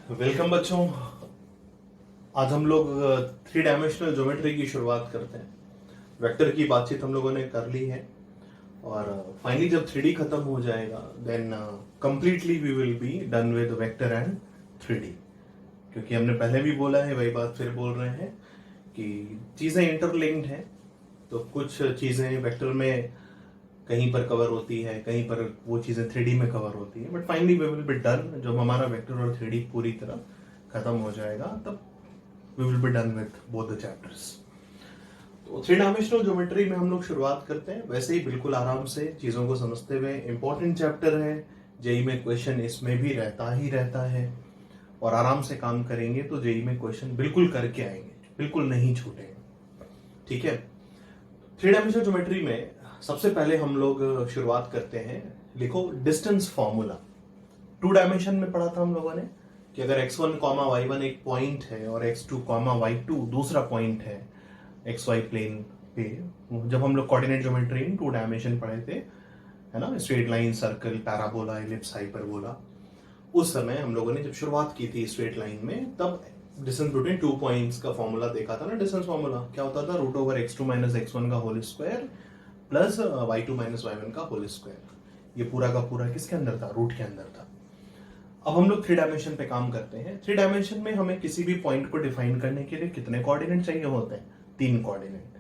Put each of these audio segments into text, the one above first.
Welcome बच्चों। आज हम लोग थ्री डायमेंशनल ज्योमेट्री की शुरुआत करते हैं। वेक्टर की बातचीत हम लोगों ने कर ली है और फाइनली जब 3D खत्म हो जाएगा then completely we will be done with vector and 3D। क्योंकि हमने पहले भी बोला है, वही बात फिर बोल रहे हैं कि चीज़ें इंटरलिंक्ड हैं। तो कुछ चीज़ें वेक्टर में कहीं पर कवर होती है, कहीं पर वो चीज़ें 3D में कवर होती है, but finally we will be done. जब हमारा वेक्टर और 3D पूरी तरह खत्म हो जाएगा तब we will be done with both the chapters. तो थ्री डायमेंशनल ज्योमेट्री में हम लोग शुरुआत करते हैं वैसे ही बिल्कुल आराम से चीज़ों को समझते हुए। इंपॉर्टेंट चैप्टर है, जेई में क्वेश्चन इसमें भी रहता है और आराम से काम करेंगे तो जेई में क्वेश्चन बिल्कुल करके आएंगे, बिल्कुल नहीं छूटेंगे। ठीक है। थ्री डायमेंशनल ज्योमेट्री में सबसे पहले हम लोग शुरुआत करते हैं। लिखो डिस्टेंस फॉर्मूला। टू डायमेंशन में पढ़ा था हम लोगों ने कि अगर x1 कॉमा y1 एक पॉइंट है और x2 कॉमा y2 दूसरा पॉइंट है xy प्लेन पे। जब हम लोग coordinate geometry in two dimension पढ़े थे, है ना, straight line, circle, parabola, ellipse, hyperbola, उस समय हम लोगों ने जब शुरुआत की थी स्ट्रेट लाइन में तब डिस्टेंस बिटवीन 2 पॉइंट्स का फॉर्मूला देखा था ना। डिस्टेंस फॉर्मूला क्या होता था? Root over x2 minus x1 का whole square plus y2 minus y1 का होल स्क्वायर। ये पूरा का पूरा किसके अंदर था? रूट के अंदर था। अब हम लोग थ्री डायमेंशन पे काम करते हैं। थ्री डायमेंशन में हमें किसी भी पॉइंट को डिफाइन करने के लिए कितने कोऑर्डिनेट चाहिए होते हैं? 3 कोऑर्डिनेट।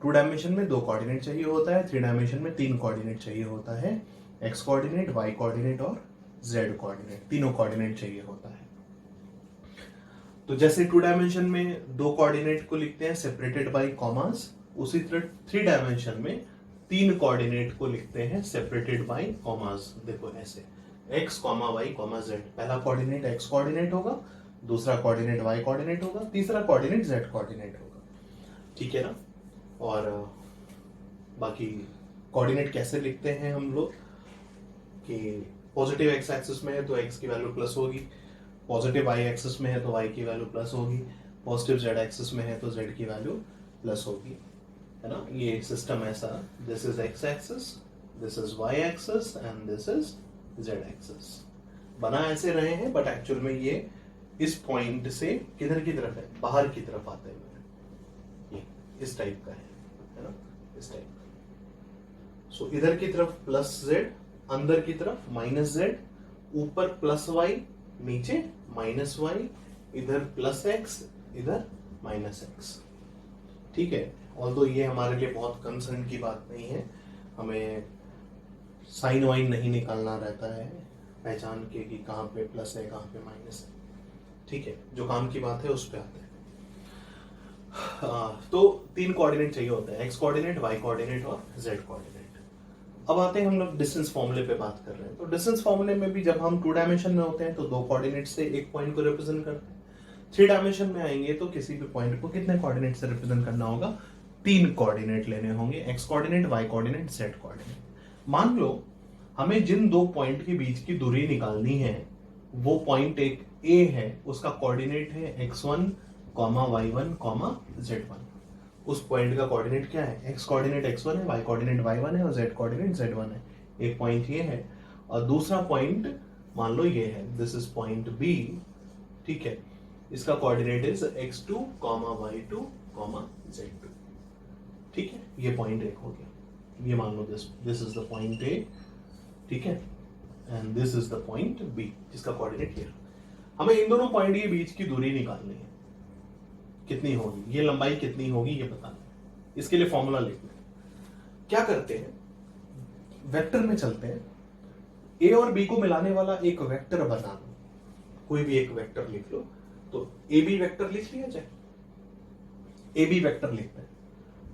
टू डायमेंशन में 2 कोऑर्डिनेट चाहिए होता है, थ्री डायमेंशन में 3 कोऑर्डिनेट चाहिए होता है। x कोऑर्डिनेट, y कोऑर्डिनेट और z कोऑर्डिनेट, तीनों कोऑर्डिनेट चाहिए होता है। तो जैसे टू डायमेंशन में 2 कोऑर्डिनेट को लिखते हैं सेपरेटेड बाय कॉमास, उसी तरह थ्री डायमेंशन में 3 कोऑर्डिनेट को लिखते हैं सेपरेटेड बाय कॉमास। देखो ऐसे x, y, z। पहला कोऑर्डिनेट x कोऑर्डिनेट होगा, दूसरा कोऑर्डिनेट y कोऑर्डिनेट होगा, तीसरा कोऑर्डिनेट z कोऑर्डिनेट होगा। ठीक है ना। और बाकी कोऑर्डिनेट कैसे लिखते हैं हम लोग कि पॉजिटिव x एक्सिस में है तो x की वैल्यू प्लस होगी, पॉजिटिव y एक्सिस में है तो y की वैल्यू प्लस होगी, पॉजिटिव z एक्सिस में है तो z की वैल्यू प्लस होगी, है ना। ये सिस्टम ऐसा, this is x axis, this is y axis and this is z axis. बना ऐसे रहे हैं बट एक्चुअल में ये इस पॉइंट से किधर की तरफ है? बाहर की तरफ आते हुए ये इस टाइप का है ना, इस टाइप का। सो इधर की तरफ प्लस z, अंदर की तरफ माइनस z, ऊपर प्लस y, नीचे माइनस y, इधर प्लस x, इधर माइनस x। ठीक है। ऑल्दो ये हमारे लिए बहुत कंसर्न की बात नहीं है, हमें साइन वाइन नहीं निकालना रहता है पहचान के कि कहाँ पे प्लस है कहाँ पे माइनस है। ठीक है, जो काम की बात है उस पे आते हैं। तो 3 कोऑर्डिनेट चाहिए होते हैं, x कोऑर्डिनेट, y कोऑर्डिनेट और z कोऑर्डिनेट। अब आते हैं हम लोग डिस्टेंस फॉर्मूले पे बात कर रहे हैं। तो डिस्टेंस फॉर्मूले में भी जब हम 2 डायमेंशन में होते हैं तो 2 कोऑर्डिनेट से एक पॉइंट को रिप्रेजेंट करते हैं। 3 डायमेंशन में आएंगे तो किसी भी पॉइंट को कितने कोऑर्डिनेट से रिप्रेजेंट करना होगा? 3 कोऑर्डिनेट लेने होंगे, x coordinate, y coordinate, z coordinate. मान लो हमें जिन 2 पॉइंट के बीच की दूरी निकालनी है वो पॉइंट एक a है, उसका कोऑर्डिनेट है x1, y1, z1। उस पॉइंट का कोऑर्डिनेट क्या है? x कोऑर्डिनेट x1 है, y कोऑर्डिनेट y1 है और z कोऑर्डिनेट z1 है। एक पॉइंट ये है और दूसरा पॉइंट मान लो ये है, दिस इज पॉइंट B। ठीक है, इसका coordinate is x2, y2, z2। ठीक है, ये पॉइंट एक हो गया। ये मान लो this is the point A। ठीक है, and this is the point B जिसका कोऑर्डिनेट ये। हमें इन दोनों पॉइंट के बीच की दूरी निकालनी है, कितनी होगी, ये लंबाई कितनी होगी ये बताना है। इसके लिए फॉर्मूला लिखना है। क्या करते हैं, वेक्टर में चलते हैं, ए और बी को मिलाने वाला एक वेक्टर बना लो, कोई भी एक वेक्टर लिख लो। तो ए बी वेक्टर लिख लिया जाए, ए बी वेक्टर लिखते हैं।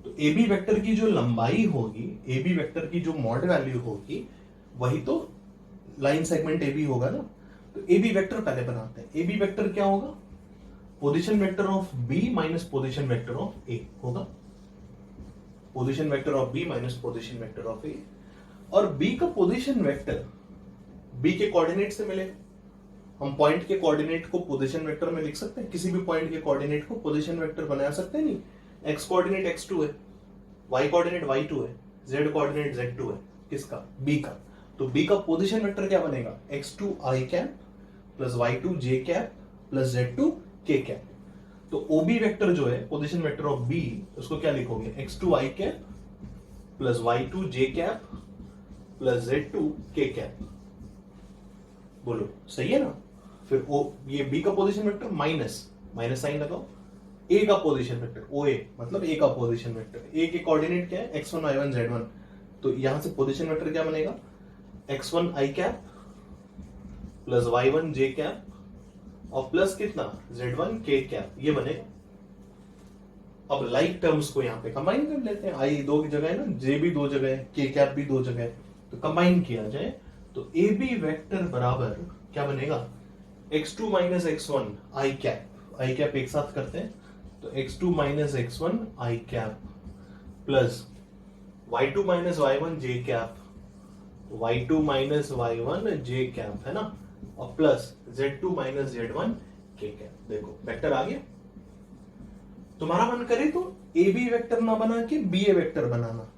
तो ए बी वेक्टर की जो लंबाई होगी, ए बी वेक्टर की जो मॉड वैल्यू होगी, वही तो लाइन सेगमेंट ए बी होगा ना। तो ए बी वेक्टर पहले बनाते हैं। ए बी वेक्टर क्या होगा? Position vector of B minus position vector of A होगा। Position vector of B minus position vector of A। और B का पोजीशन वेक्टर B के कोऑर्डिनेट से मिले। हम पॉइंट के कोऑर्डिनेट को पोजीशन वेक्टर में लिख सकते हैं, किसी भी पॉइंट के कोऑर्डिनेट को पोजीशन वेक्टर बना सकते हैं। नहीं, x कोऑर्डिनेट x2 है, y कोऑर्डिनेट y2 है, z कोऑर्डिनेट z2 है। किसका? B का। तो B का पोजीशन वेक्टर क्या बनेगा? x2 i cap plus y2 j cap plus Z2 k cap. तो OB वेक्टर जो है, पोजीशन वेक्टर ऑफ B, उसको क्या लिखोगे, x2 i cap plus y2 j cap plus Z2 k cap. बोलो सही है ना। फिर ये B का पोजीशन वेक्टर माइनस साइन लगाओ, A का पोजीशन वेक्टर OA मतलब A का पोजीशन वेक्टर, A के कोऑर्डिनेट क्या है, x1 y1 z1। तो यहां से पोजीशन वेक्टर क्या बनेगा, x1 i cap plus y1 j cap और प्लस कितना z1 k कैप, ये बनेगा। अब लाइक टर्म्स को यहाँ पे कंबाइन कर लेते हैं, आई दो की जगह है ना, जे भी दो जगह है, के कैप भी दो जगह है, तो कंबाइन किया जाए तो ए बी वेक्टर बराबर क्या बनेगा, x2 minus x1 i cap एक साथ करते हैं तो x2 minus x1 i cap plus y2 minus y1 j cap, y2 minus y1 j cap है ना, और plus z2 minus z1 k cap. देखो वेक्टर आ गया। तुम्हारा मन करे तो ए बी वेक्टर ना बना के बी ए वेक्टर बनाना,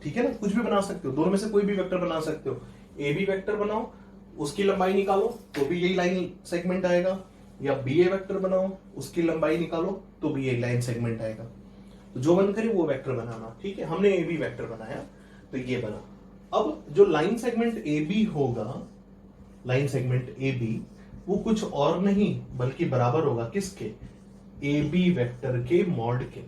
ठीक है ना, कुछ भी बना सकते हो, दोनों में से कोई भी वेक्टर बना सकते हो। ए बी वेक्टर बनाओ, उसकी लंबाई निकालो तो भी यही लाइन सेगमेंट आएगा, या बी ए वेक्टर बनाओ, उसकी लंबाई निकालो तो भी यही लाइन सेगमेंट आएगा। तो जो मन करे वो वेक्टर बनाना, ठीक है। हमने ए बी वेक्टर बनाया तो ये बना। अब जो लाइन सेगमेंट ए बी होगा, लाइन सेगमेंट ए बी, वो कुछ और नहीं बल्कि बराबर होगा किसके, ए बी वेक्टर के मॉड के।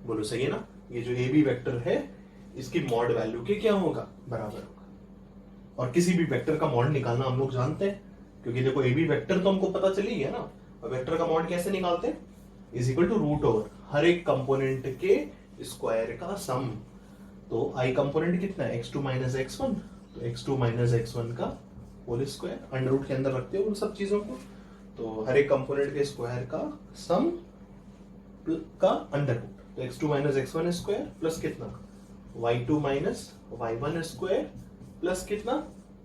बोलो सही है ना। ये जो ए बी वेक्टर है इसकी मॉड वैल्यू के क्या होगा, बराबर होगा। और किसी भी वेक्टर का मॉड निकालना हम लोग जानते हैं, क्योंकि देखो ए बी वेक्टर तो हमको पता चली है ना, और वेक्टर का मॉड कैसे निकालते हैं, is equal to root over हर एक कंपोनेंट के स्क्वायर का सम। तो आई कंपोनेंट कितना है, x2 माइनस x1, तो x2 माइनस x1 का होल स्क्वायर, अंडर रूट के अंदर रखते हो उन सब चीजों को, तो हर एक कंपोनेंट के स्क्वायर का सम का अंडर रूट। तो x2 minus x1 square plus कितना y2 minus y1 square plus कितना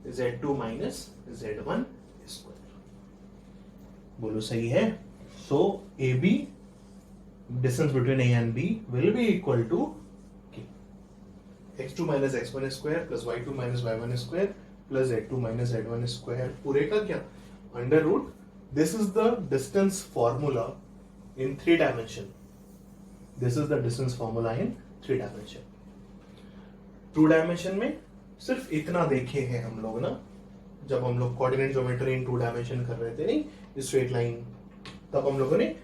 z2 माइनस z1 स्क्वायर। बोलो सही है। So A B, distance between A and B will be equal to x2 minus x1 square plus y2 minus y1 square plus z2 minus z1 square, पूरे का क्या under root. This is the distance formula in 3 dimension. This is the distance formula in 3 dimension. 2 dimension में सिर्फ इतना देखे हैं हम लोग ना, जब हम लोग कोऑर्डिनेट ज्योमेट्री इन 2 डायमेंशन कर रहे थे, नहीं स्ट्रेट लाइन, तब हम लोगों ने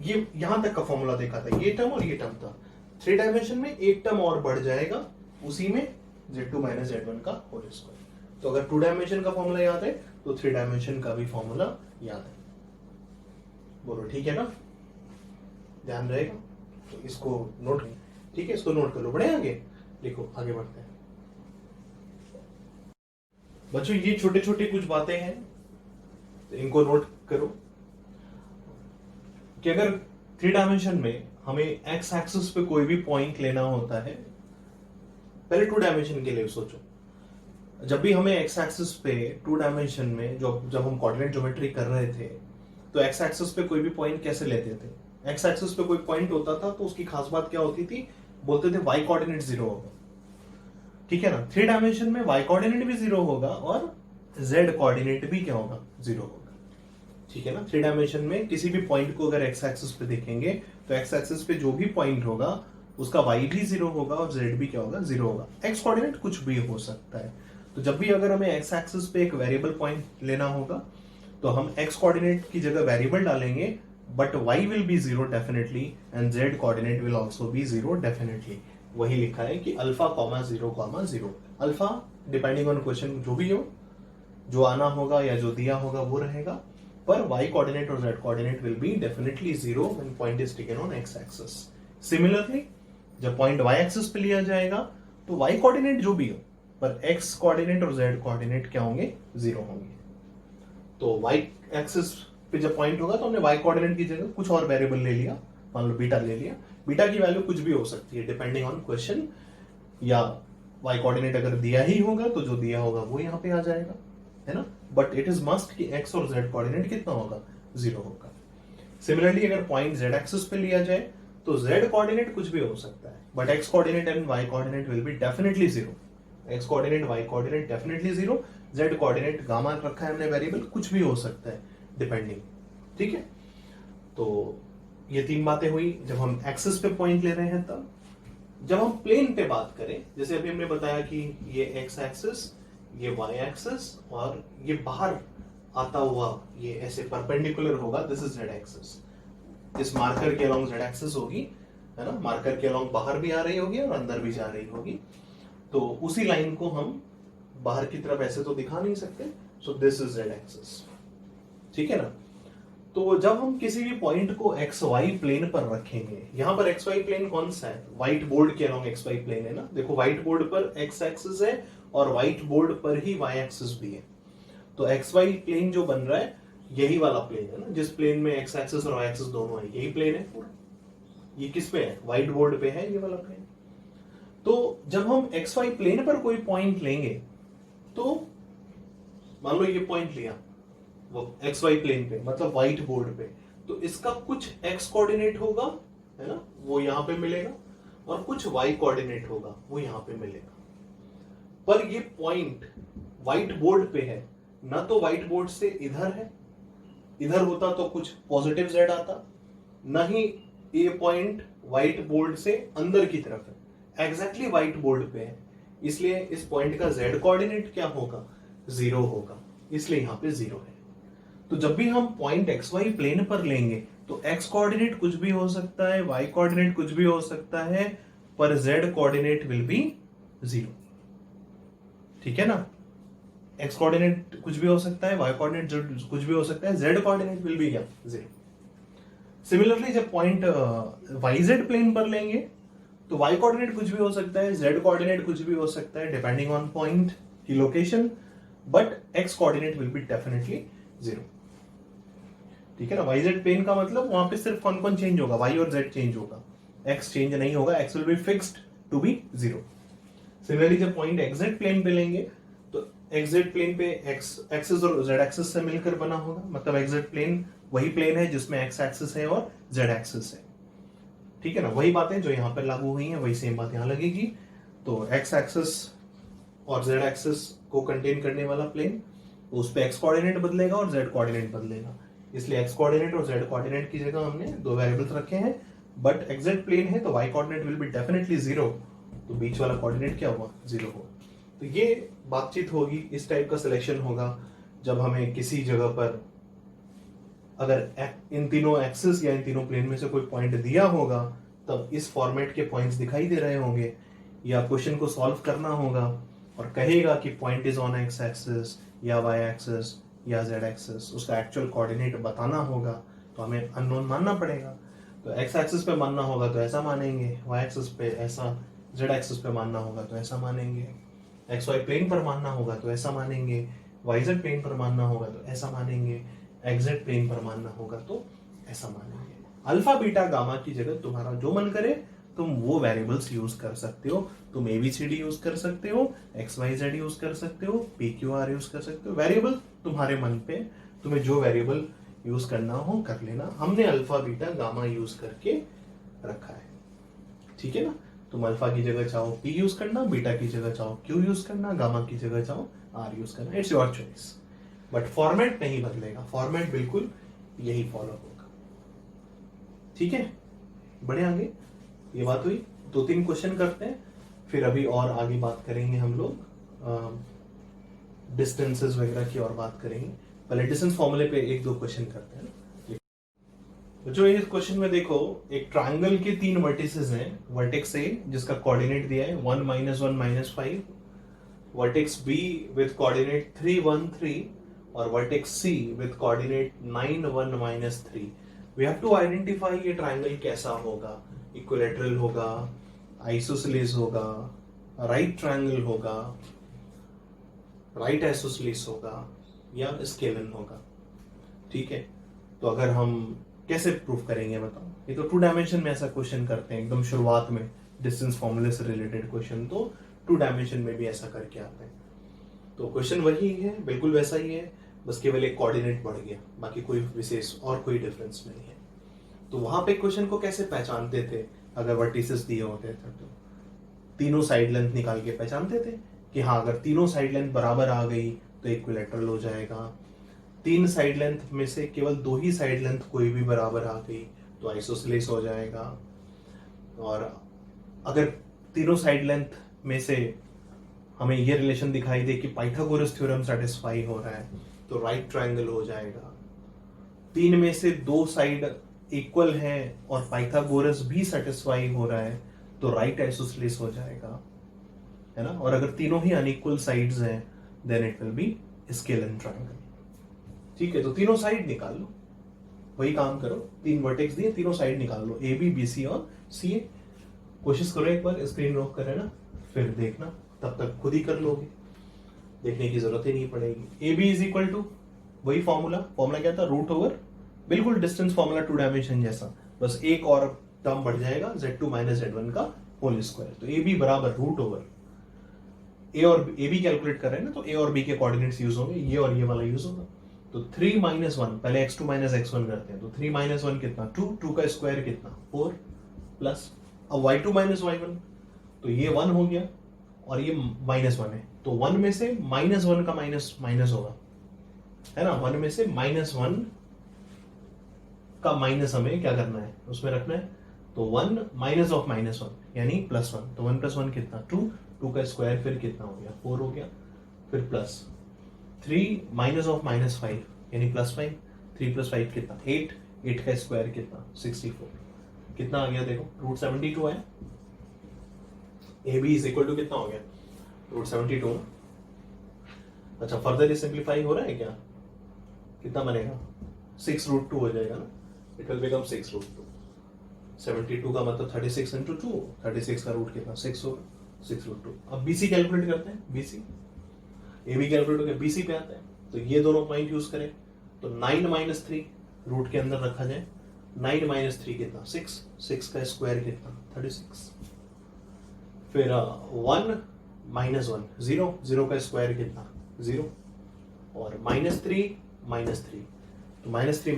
ये यहां तक का फॉर्मूला देखा था, ये टर्म और ये टर्म था। 3 डायमेंशन में एक टर्म और बढ़ जाएगा, उसी में z2 माइनस z1 का होल स्क्वायर। तो अगर 2 डायमेंशन का फॉर्मूला याद है तो 3 डायमेंशन का भी फॉर्मूला याद है। बोलो ठीक है ना, ध्यान रहेगा। तो इसको नोट, ठीक है, इसको नोट कर लो। बढ़े आगे, देखो आगे बढ़ते हैं बच्चों। ये छोटे छोटे कुछ बातें हैं तो इनको नोट करो कि अगर 3 डायमेंशन में हमें एक्स एक्सिस पे कोई भी पॉइंट लेना होता है, पहले 2 डायमेंशन के लिए सोचो। जब भी हमें एक्स एक्सिस पे 2 डायमेंशन में जब हम कोऑर्डिनेट ज्योमेट्री कर रहे थे तो एक्स एक्सिस पे कोई भी पॉइंट कैसे लेते थे, एक्स एक्सिस पे कोई पॉइंट होता था तो उसकी खास बात क्या होती थी, बोलते थे वाई कोऑर्डिनेट 0 होगा, ठीक है ना। 3 डायमेंशन में वाई कोऑर्डिनेट भी 0 होगा और जेड कोऑर्डिनेट भी क्या होगा, 0 होगा, ठीक है ना। 3 डायमेंशन में किसी भी पॉइंट को अगर एक्स एक्सिस पे देखेंगे तो एक्स एक्सिस पे जो भी पॉइंट होगा उसका वाई भी 0 होगा और जेड भी क्या होगा, 0 होगा। एक्स कोऑर्डिनेट कुछ भी हो सकता है। तो जब भी अगर हमें एक्स एक्सिस पे एक वेरिएबल पॉइंट लेना होगा तो हम एक्स कोऑर्डिनेट की जगह वेरिएबल डालेंगे, but y will be 0 definitely and z coordinate will also be 0 definitely. वही लिखा है कि alpha comma 0, alpha depending on question जो भी हो, जो आना होगा या जो दिया होगा वो रहेगा, पर y कोऑर्डिनेट और z coordinate will be definitely 0 when point is taken on x axis. Similarly जब पॉइंट y एक्सिस पे लिया जाएगा तो y कोऑर्डिनेट जो भी हो, पर x कोऑर्डिनेट और z कोऑर्डिनेट क्या होंगे, 0 होंगे। तो y एक्सिस पे जब पॉइंट होगा तो हमने y कोऑर्डिनेट की जगह कुछ और वेरिएबल ले लिया, मान लो बीटा ले लिया। बीटा की वैल्यू कुछ भी हो सकती है डिपेंडिंग ऑन क्वेश्चन, या y कोऑर्डिनेट अगर दिया ही होगा तो जो दिया होगा वो यहाँ पे आ जाएगा, है ना। बट इट इज मस्ट कि x और z कोऑर्डिनेट कितना होगा, 0 होगा। सिमिलरली अगर पॉइंट z एक्सिस पे लिया जाए तो z कोऑर्डिनेट कुछ भी हो सकता है, but x coordinate and y coordinate will be definitely 0। x coordinate y coordinate definitely 0, z coordinate gamma रखा है हमने वेरिएबल, कुछ भी हो सकता है डिपेंडिंग। ठीक है, तो ये 3 बातें हुई जब हम एक्सिस पे पॉइंट ले रहे हैं। तब जब हम प्लेन पे बात करें, जैसे अभी हमने बताया कि ये एक्स एक्सिस, ये वाई एक्सिस, और ये बाहर आता हुआ ये ऐसे परपेंडिकुलर होगा, दिस इज जेड एक्सिस। इस मार्कर के अलोंग जेड एक्सिस होगी, है ना, मार्कर के अलोंग बाहर भी आ रही होगी और अंदर भी जा रही होगी। तो उसी लाइन को हम बाहर की तरफ ऐसे तो दिखा नहीं सकते, so this is Z axis. ठीक है ना। तो जब हम किसी भी पॉइंट को एक्स वाई प्लेन पर रखेंगे, यहां पर एक्स वाई प्लेन कौन सा है, व्हाइट बोर्ड के अलोंग एक्स वाई प्लेन है ना। देखो व्हाइट बोर्ड पर एक्स एक्सिस है और व्हाइट बोर्ड पर ही वाई एक्सिस भी है। तो एक्स वाई प्लेन जो बन रहा है यही वाला प्लेन है ना, जिस प्लेन में एक्स एक्सिस और वाई एक्सिस दोनों है, यही प्लेन है पूरा। ये किस पे है, व्हाइट बोर्ड पे है ये वाला प्लेन। तो जब हम एक्स वाई प्लेन पर कोई पॉइंट लेंगे, तो मान लो ये पॉइंट लिया वो एक्स वाई प्लेन पे, मतलब व्हाइट बोर्ड पे, तो इसका कुछ एक्स कोऑर्डिनेट होगा, है ना, वो यहां पे मिलेगा, और कुछ वाई कोऑर्डिनेट होगा वो यहां पे मिलेगा। पर ये पॉइंट व्हाइट बोर्ड पे है ना, तो व्हाइट बोर्ड से इधर है, इधर होता तो कुछ पॉजिटिव जेड आता, ना ही ये पॉइंट व्हाइट बोर्ड से अंदर की तरफ है, एग्जैक्टली व्हाइट बोर्ड पे है, इसलिए इस पॉइंट का जेड कोऑर्डिनेट क्या होगा, 0 होगा, इसलिए यहां पे 0 है। तो जब भी हम पॉइंट एक्स वाई प्लेन पर लेंगे तो एक्स कोऑर्डिनेट कुछ भी हो सकता है, वाई कोऑर्डिनेट कुछ भी हो सकता है, पर जेड कोऑर्डिनेट विल बी 0। ठीक है ना, एक्स कोऑर्डिनेट कुछ भी हो सकता है, वाई कोऑर्डिनेट कुछ भी हो सकता है, जेड कोऑर्डिनेट विल बी क्या, 0। सिमिलरली जब पॉइंट वाई जेड प्लेन पर लेंगे तो वाई कोऑर्डिनेट कुछ भी हो सकता है, जेड कोऑर्डिनेट कुछ भी हो सकता है, डिपेंडिंग ऑन पॉइंट की location, but x coordinate will be definitely 0। ठीक है ना, वाई जेड प्लेन का मतलब वहां पे सिर्फ कौन कौन चेंज होगा, वाई और जेड चेंज होगा, एक्स चेंज नहीं होगा, X will be fixed to be 0। Similarly जब पॉइंट एक्सजेड प्लेन पे लेंगे तो एक्सजेड प्लेन पे एक्स एक्सिस और जेड एक्सिस से मिलकर बना होगा, मतलब एक्सजेड प्लेन वही प्लेन है जिसमें एक्स एक्सिस है और जेड एक्सिस है। ठीक है ना, वही बातें जो यहाँ पर लागू हुई हैं वही सेम बात यहाँ लगेगी। तो एक्स एक्सिस और जेड एक्सिस को कंटेन करने वाला प्लेन, उस पे एक्स कोऑर्डिनेट बदलेगा और जेड कोऑर्डिनेट बदलेगा, इसलिए एक्स कोऑर्डिनेट और जेड कोऑर्डिनेट की जगह हमने 2 वेरिएबल्स रखे हैं। बट एक्सजेड प्लेन है तो Y coordinate will be definitely 0, तो बीच वाला कोऑर्डिनेट क्या हुआ, 0 हुआ। तो ये बातचीत होगी, इस टाइप का सिलेक्शन होगा जब हमें किसी जगह पर अगर इन तीनों एक्सिस या इन तीनों प्लेन में से कोई पॉइंट दिया होगा, तब इस फॉर्मेट के पॉइंट्स दिखाई दे रहे होंगे, या क्वेश्चन को सॉल्व करना होगा और कहेगा कि point is on x axis या वाई एक्सिस या जेड एक्सिस, उसका एक्चुअल कोऑर्डिनेट बताना होगा, तो हमें अननोन मानना पड़ेगा। तो एक्स एक्सिस पे मानना होगा तो ऐसा मानेंगे, वाई एक्सिस पे ऐसा, जेड एक्सिस पे मानना होगा तो ऐसा मानेंगे, एक्स वाई प्लेन पर मानना होगा तो ऐसा मानेंगे, वाई जेड प्लेन पर मानना होगा तो ऐसा मानेंगे, एक्स जेड प्लेन पर मानना होगा तो ऐसा मानेंगे। अल्फा बीटा गामा की जगह तुम्हारा जो मन करे तुम वो वेरिएबल्स यूज कर सकते हो। तुम ABCD यूज कर सकते हो, XYZ यूज कर सकते हो, PQR यूज कर सकते हो, वेरिएबल तुम्हारे मन पे, तुम्हें जो वेरिएबल यूज करना हो कर लेना। हमने अल्फा बीटा गामा यूज करके रखा है। ठीक है ना, तुम अल्फा की जगह चाहो P यूज करना, बीटा की जगह चाहो Q यूज करना, गामा की जगह चाहो R यूज करना, it's your choice. But format नहीं बदलेगा, फॉर्मेट बिल्कुल यही फॉलो होगा। ठीक है, बढ़े आगे, ये बात हुई। 2-3 क्वेश्चन करते हैं, फिर अभी और आगे बात करेंगे हम लोग डिस्टेंसेस वगैरह की और बात करेंगे। पहले डिस्टेंस फॉर्मूले पे 1-2 क्वेश्चन करते हैं। जो इस क्वेश्चन में देखो, एक ट्रायंगल के 3 वर्टिसेस हैं। वर्टेक्स A जिसका कोऑर्डिनेट दिया है 1 -1 -5, वर्टेक्स B विद कोऑर्डिनेट 3 1 3 और vertex C with coordinate 9 1 -3। We have to identify ये ट्रायंगल कैसा होगा, इक्विलैटरल होगा, आइसोसेलेस होगा, राइट ट्रायंगल होगा, राइट आइसोसेलेस होगा या स्केलन होगा। ठीक है, तो अगर हम कैसे प्रूफ करेंगे बताओ। ये तो 2 डायमेंशन में ऐसा क्वेश्चन करते हैं एकदम शुरुआत में, डिस्टेंस फॉर्मूले से रिलेटेड क्वेश्चन तो 2 डायमेंशन में भी ऐसा करके आते हैं। तो क्वेश्चन वही है, बिल्कुल वैसा ही है, बस केवल एक कोऑर्डिनेट बढ़ गया, बाकी कोई विशेष और कोई डिफरेंस नहीं है। तो वहां पे क्वेश्चन को कैसे पहचानते थे, अगर वर्टिसेस दिए होते थे तो तीनों साइड लेंथ निकाल के पहचानते थे कि हाँ, अगर तीनों साइड लेंथ बराबर आ गई तो इक्विलैटरल हो जाएगा, तीन साइड लेंथ में से केवल दो ही साइड लेंथ कोई भी बराबर आ गई तो आइसोसेलेस हो जाएगा। और अगर तीनों साइड लेंथ में से हमें ये रिलेशन दिखाई दे कि पाइथागोरस थ्योरम सेटिस्फाई हो रहा है तो राइट ट्रायंगल हो जाएगा। तीन में से दो साइड इक्वल है और पाइथागोरस भी सेटिस्फाई हो रहा है तो राइट आइसोसेलेस हो जाएगा, है ना। और अगर तीनों ही अनइक्वल साइड्स हैं then it will be scalene triangle. ठीक है, तो तीनों साइड निकाल लो, वही काम करो, तीन वर्टेक्स दिए, तीनों साइड निकाल लो, ए बी बी सी और सी ए। कोशिश करो एक बार, स्क्रीन लॉक करे ना, फिर देखना, तब तक खुद ही कर लोगे, देखने की जरूरत ही नहीं पड़ेगी। A B is equal to वही फॉर्मूला क्या था, रूट ओवर, बिल्कुल डिस्टेंस फॉर्मूला टू डायमेंशन जैसा, बस एक और टर्म बढ़ जाएगा z2 माइनस z1 का होल स्क्वायर। तो ए बी बराबर रूट ओवर ए और ए बी कैलकुलेट कर रहे हैं ना, तो ए और बी के कोऑर्डिनेट्स यूज होंगे, ये और ये वाला यूज होगा। तो 3 माइनस 1, पहले x2 माइनस x1 करते हैं, तो 3 माइनस 1 कितना 2, 2 का स्क्वायर कितना 4 प्लस, अब y2 माइनस y1, तो ये 1 हो गया और ये माइनस 1 है, तो 1 में से माइनस 1 का माइनस माइनस होगा, है ना। 1 में से माइनस 1 का माइनस हमें क्या करना है, उसमें रखना है, तो 1 माइनस ऑफ माइनस 1 यानी प्लस 1, तो 1 प्लस 1 कितना 2, 2 का स्क्वायर फिर कितना हो गया 4 हो गया, फिर प्लस 3 माइनस ऑफ माइनस 5 यानी प्लस 5, 3 प्लस 5 कितना 8, 8 का स्क्वायर कितना 64, कितना आ गया देखो रूट 72 है। A B is equal to कितना हो गया रूट 72। अच्छा, फर्दर सिंप्लीफाई हो रहा है क्या, कितना बनेगा 6 रूट 2 हो जाएगा ना, इट विल बिकम 6 रूट 2। 72 का मतलब 36 इंटू 2, 36 का रूट कितना 6 होगा, 6 रूट 2। अब बीसी कैलकुलेट करते हैं, बीसी ए बी कैलकुलेट होकर बीसी पे आता है, तो ये दोनों पॉइंट यूज करें, तो 9 माइनस 3 रूट के अंदर रखा जाए, 9 माइनस 3 कितना 6, 6 का स्क्वायर कितना 36, फिर 1 माइनस 1 0, 0 का स्क्वायर कितना 0, और माइनस 3 माइनस 3, तो माइनस 3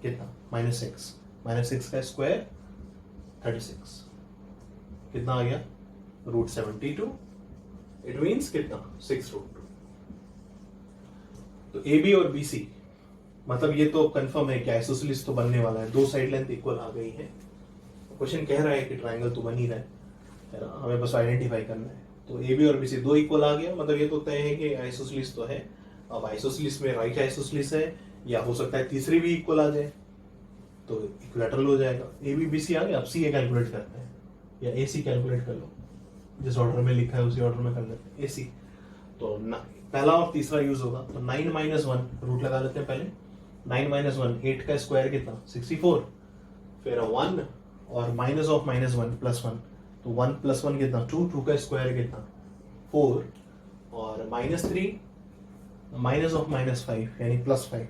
कितना माइनस 6, माइनस 6 का स्क्वायर 36, कितना आ गया रूट 72, इट मीन्स कितना 6 रूट 2। तो ए बी और बी सी मतलब ये तो कंफर्म है कि आइसोसेलेस तो बनने वाला है, दो साइड लेंथ इक्वल आ गई है। क्वेश्चन कह रहा है कि ट्रायंगल तो बन ही रहा है ना, हमें बस आइडेंटिफाई करना है। तो ए बी और बी सी दो इक्वल आ गया, मतलब ये तो तय है कि आइसोसेलेस तो है। अब आइसोसेलेस में राइट आइसोसेलेस है, या हो सकता है तीसरी भी इक्वल आ जाए तो इक्विलैटरल हो जाएगा। ए बी बी सी आ गया, अब सी ए कैलकुलेट करते हैं, या ए सी कैलकुलेट कर लो, जिस ऑर्डर में लिखा है उसी ऑर्डर में कर लेते हैं। ए सी तो पहला और तीसरा यूज होगा, तो 9 माइनस 1 रूट लगा लेते हैं पहले, 9 माइनस 1 8 का स्क्वायर कितना 64, फिर 1 और माइनस ऑफ माइनस 1 प्लस 1, तो 1 प्लस 1 कितना 2, 2 का स्क्वायर कितना 4, और माइनस 3 माइनस ऑफ माइनस 5 यानी प्लस 5,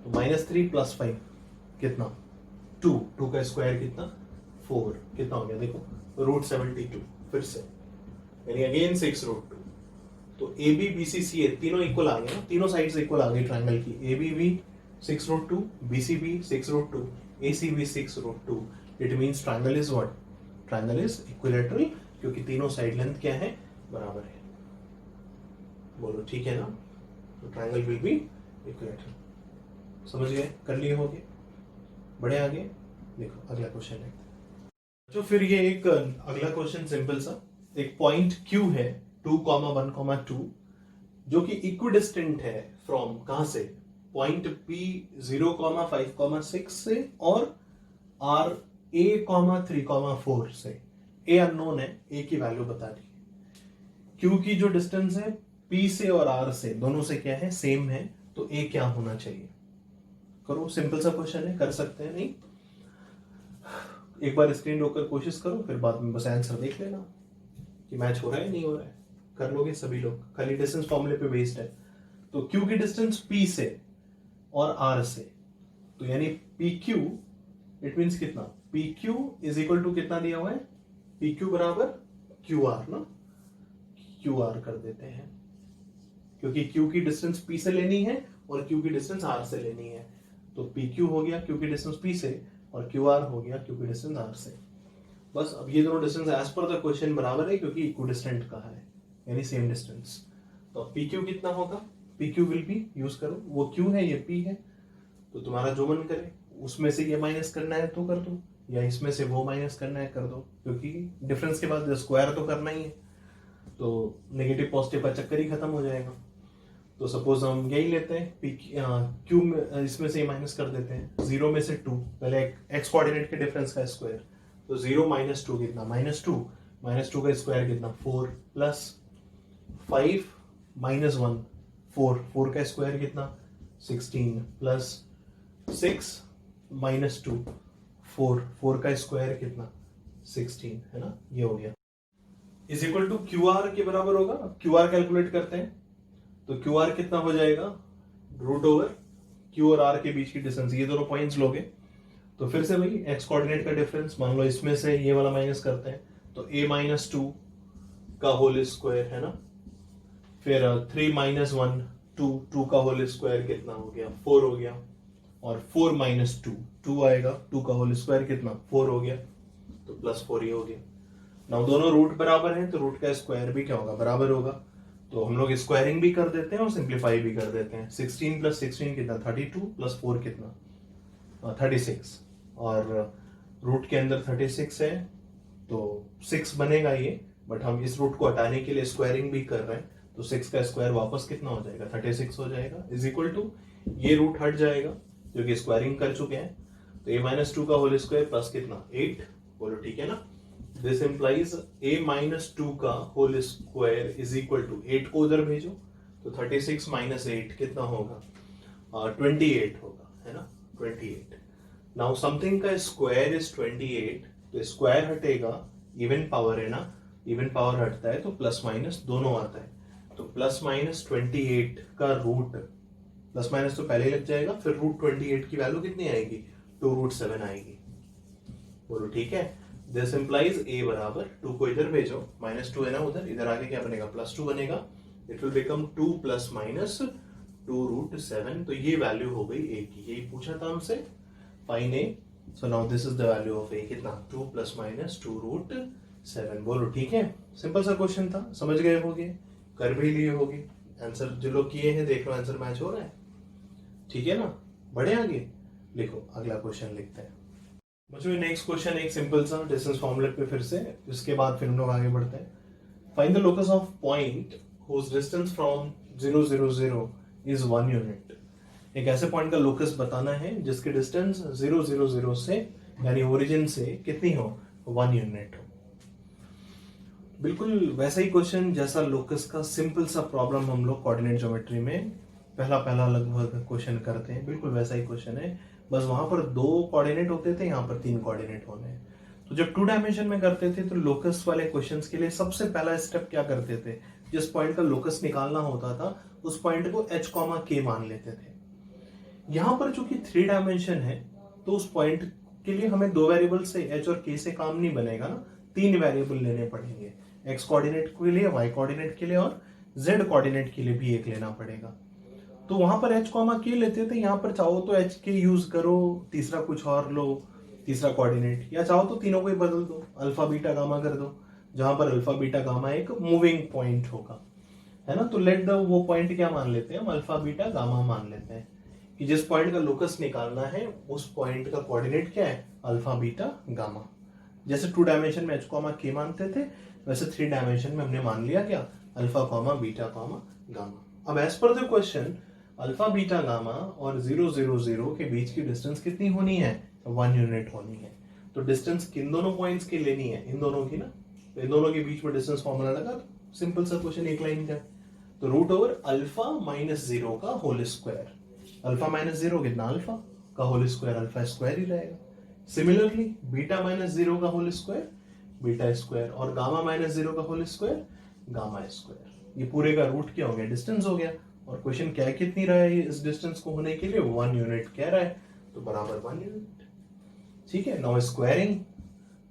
तो माइनस 3 प्लस 5 कितना 2, 2 का स्क्वायर कितना 4, कितना हो गया देखो रूट 72, फिर से यानी अगेन 6 रूट 2। तो ए बी बी सी सी ए तीनों इक्वल आ गए ना, तीनों साइड्स इक्वल आ गई ट्रायंगल की, ए बी भी 6 रूट 2, बी सी भी 6 रूट 2, ए सी भी 6 root 2। It means triangle is what, triangle is equilateral, क्योंकि तीनों साइड लेंथ क्या है बराबर है। बोलो ठीक है ना, तो ट्रायंगल विल बी इक्विलैटरल। समझ गए, कर लिए होगे, बड़े आगे देखो अगला क्वेश्चन है। तो फिर ये एक अगला क्वेश्चन सिंपल सा, एक पॉइंट Q है 2,1,2 जो कि इक्विडिस्टेंट है फ्रॉम कहां से, पॉइंट P 0,5,6 से और R A, 3,4 से। A अननोन है, A की वैल्यू बता दी। Q की जो डिस्टेंस है P से और R से, दोनों से क्या है सेम है, तो A क्या होना चाहिए। करो, सिंपल सा क्वेश्चन है, कर सकते हैं। नहीं, एक बार स्क्रीन रोककर कोशिश करो, फिर बाद में बस आंसर देख लेना कि मैच हो रहा है नहीं हो रहा है, कर लोगे सभी लोग, खाली डिस्टेंस फॉर्मूले पे बेस्ड है। तो Q की डिस्टेंस P से और R से, तो यानी PQ इट मींस कितना, PQ इज इक्वल टू कितना दिया हुआ है, PQ बराबर QR ना, QR कर देते हैं, क्योंकि Q की डिस्टेंस P से लेनी है और Q की डिस्टेंस R से लेनी है। तो PQ हो गया Q की डिस्टेंस P से, और QR हो गया Q की डिस्टेंस R से। बस अब ये दोनों distance as per the question बराबर है, क्योंकि इक्विडिस्टेंट का है, यानी सेम डिस्टेंस। तो PQ कितना होगा, P Q will be, use करो, वो क्यू है ये पी है, तो तुम्हारा जो मन करे उसमें से ये माइनस करना है तो कर दो, या इसमें से वो माइनस करना है कर दो, क्योंकि डिफरेंस के बाद स्क्वायर तो करना ही है, तो नेगेटिव पॉजिटिव का चक्कर ही खत्म हो जाएगा। तो सपोज हम यही लेते हैं पी क्यू में, इसमें से माइनस कर देते हैं 0 में से 2, पहले एक्स कोऑर्डिनेट के डिफरेंस का स्क्वायर, तो 0 माइनस 2 कितना, -2 का स्क्वायर कितना 4, प्लस 5 -1 4 का स्क्वायर कितना 16, प्लस 6 -2 4 का स्क्वायर कितना 16, है ना, ये हो गया, is equal to Q R के बराबर होगा। अब क्यू आर कैलकुलेट करते हैं, तो क्यू आर कितना हो जाएगा, रूट ओवर क्यू और आर के बीच की डिस्टेंस, ये दोनों पॉइंट्स लोगे तो फिर से वही एक्स कोऑर्डिनेट का डिफरेंस, मान लो इसमें से ये वाला माइनस करते हैं, तो a -2 का होल स्क्वायर, है ना, फिर 3 -1 2 का होल स्क्वायर कितना हो गया 4 हो गया, और 4 -2 2 आएगा, 2 का होल स्क्वायर कितना 4 हो गया, तो +4 ये हो गया। नाउ दोनों रूट बराबर हैं तो रूट का स्क्वायर भी क्या होगा, बराबर होगा, तो हम लोग स्क्वायरिंग भी कर देते हैं और सिंप्लीफाई भी कर देते हैं। 16 + 16 कितना 32, प्लस 4 कितना 36, और रूट के अंदर 36 है तो 6 बनेगा ये, बट हम इस रूट को हटाने के लिए स्क्वायरिंग भी कर रहे हैं, तो 6 का स्क्वायर वापस कितना हो जाएगा 36 हो जाएगा, इज इक्वल टू ये रूट हट जाएगा जो कि स्क्वायरिंग कर चुके हैं, तो a -2 का होल स्क्वायर प्लस कितना 8, बोलो ठीक है ना। दिस इंप्लाइज a -2 का whole square is equal to 8 को उधर भेजो, तो 36 - 8 कितना होगा 28 होगा, है ना 28। नाउ समथिंग का स्क्वायर इज 28, तो स्क्वायर हटेगा, इवन पावर है ना, इवन पावर हटता है तो प्लस माइनस दोनों आता है, तो +28 का रूट, प्लस माइनस तो पहले ही लग जाएगा, फिर √28 की वैल्यू कितनी आएगी 2√7 आएगी, बोलो ठीक है। दिस इंप्लाइज a बराबर 2 को इधर भेजो, -2 है ना उधर, इधर आगे क्या बनेगा +2 बनेगा, इट विल बिकम 2 ± 2√7, तो ये वैल्यू हो गई a की, यही पूछा था हमसे, fine a, so now this is the value of a, कितना 2 ± 2√7, बोलो ठीक है। सिंपल सा क्वेश्चन था, समझ गए होगे, कर भी लिए होगे, आंसर जो लोग किए हैं देख लो आंसर मैच हो रहा है, ठीक है ना, बढ़े आगे, लिखो अगला क्वेश्चन लिखते हैं। बच्चों नेक्स्ट क्वेश्चन एक सिंपल सा डिस्टेंस फॉर्मूलेट पे फिर से, इसके बाद फिर हम लोग आगे बढ़ते हैं। Find the locus of point whose distance from 0 0 0 इज 1 यूनिट। एक ऐसे पॉइंट का लोकस बताना है जिसकी डिस्टेंस 0 0 0 से यानी ओरिजिन से कितनी हो 1 यूनिट हो। बिल्कुल वैसा ही क्वेश्चन जैसा लोकस का सिंपल सा प्रॉब्लम हम लोग कोऑर्डिनेट ज्योमेट्री में पहला लगभग क्वेश्चन करते हैं, बिल्कुल वैसा ही क्वेश्चन है, बस वहां पर 2 कोऑर्डिनेट होते थे, यहाँ पर 3 कोऑर्डिनेट होने हैं। तो जब 2 डायमेंशन में करते थे तो लोकस वाले क्वेश्चंस के लिए सबसे पहला स्टेप क्या करते थे, जिस पॉइंट का लोकस निकालना होता था उस पॉइंट को h, k मान लेते थे। यहाँ पर चूंकि 3 डायमेंशन है तो उस पॉइंट के लिए हमें 2 वेरिएबल से h और k से काम नहीं बनेगा ना, 3 वेरिएबल लेने पड़ेंगे, x कोऑर्डिनेट के लिए, y कोऑर्डिनेट के लिए और z कोऑर्डिनेट के लिए भी एक लेना पड़ेगा। तो वहां पर h, k लेते थे, यहाँ पर चाहो तो h, k यूज करो, तीसरा कुछ और लो, तीसरा कोऑर्डिनेट, या चाहो तो तीनों को ही बदल दो, अल्फा बीटा गामा कर दो, जहां पर अल्फा बीटा गामा एक मूविंग पॉइंट होगा, है ना। तो लेट द वो पॉइंट क्या मान लेते हैं हम, अल्फा बीटा गामा मान लेते हैं, कि जिस पॉइंट का लोकस निकालना है उस पॉइंट का कोऑर्डिनेट क्या है अल्फा बीटा गामा। जैसे 2 डायमेंशन में h, k मानते थे, वैसे 3 डायमेंशन में हमने मान लिया क्या अल्फा बीटा गामा। अब as per the question alpha beta gamma और 0 0 0 के बीच की डिस्टेंस कितनी होनी है 1 यूनिट होनी है। तो डिस्टेंस किन दोनों पॉइंट्स की लेनी है, इन दोनों की ना, तो इन दोनों के बीच में डिस्टेंस फॉर्मूला लगा, तो सिंपल सा क्वेश्चन एक लाइन का, तो √α - 0 का होल स्क्वायर, अल्फा -0 कितना अल्फा का होल स्क्वायर, अल्फा स्क्वायर ही रहेगा। सिमिलरली बीटा -0 का होल स्क्वायर बीटा स्क्वायर, और गामा -0 का होल स्क्वायर गामा स्क्वायर, ये पूरे का रूट क्या हो गया डिस्टेंस हो गया। और क्वेश्चन क्या कितनी रहा है इस डिस्टेंस को होने के लिए 1 यूनिट कह रहा है, तो बराबर 1 यूनिट, ठीक है। Now squaring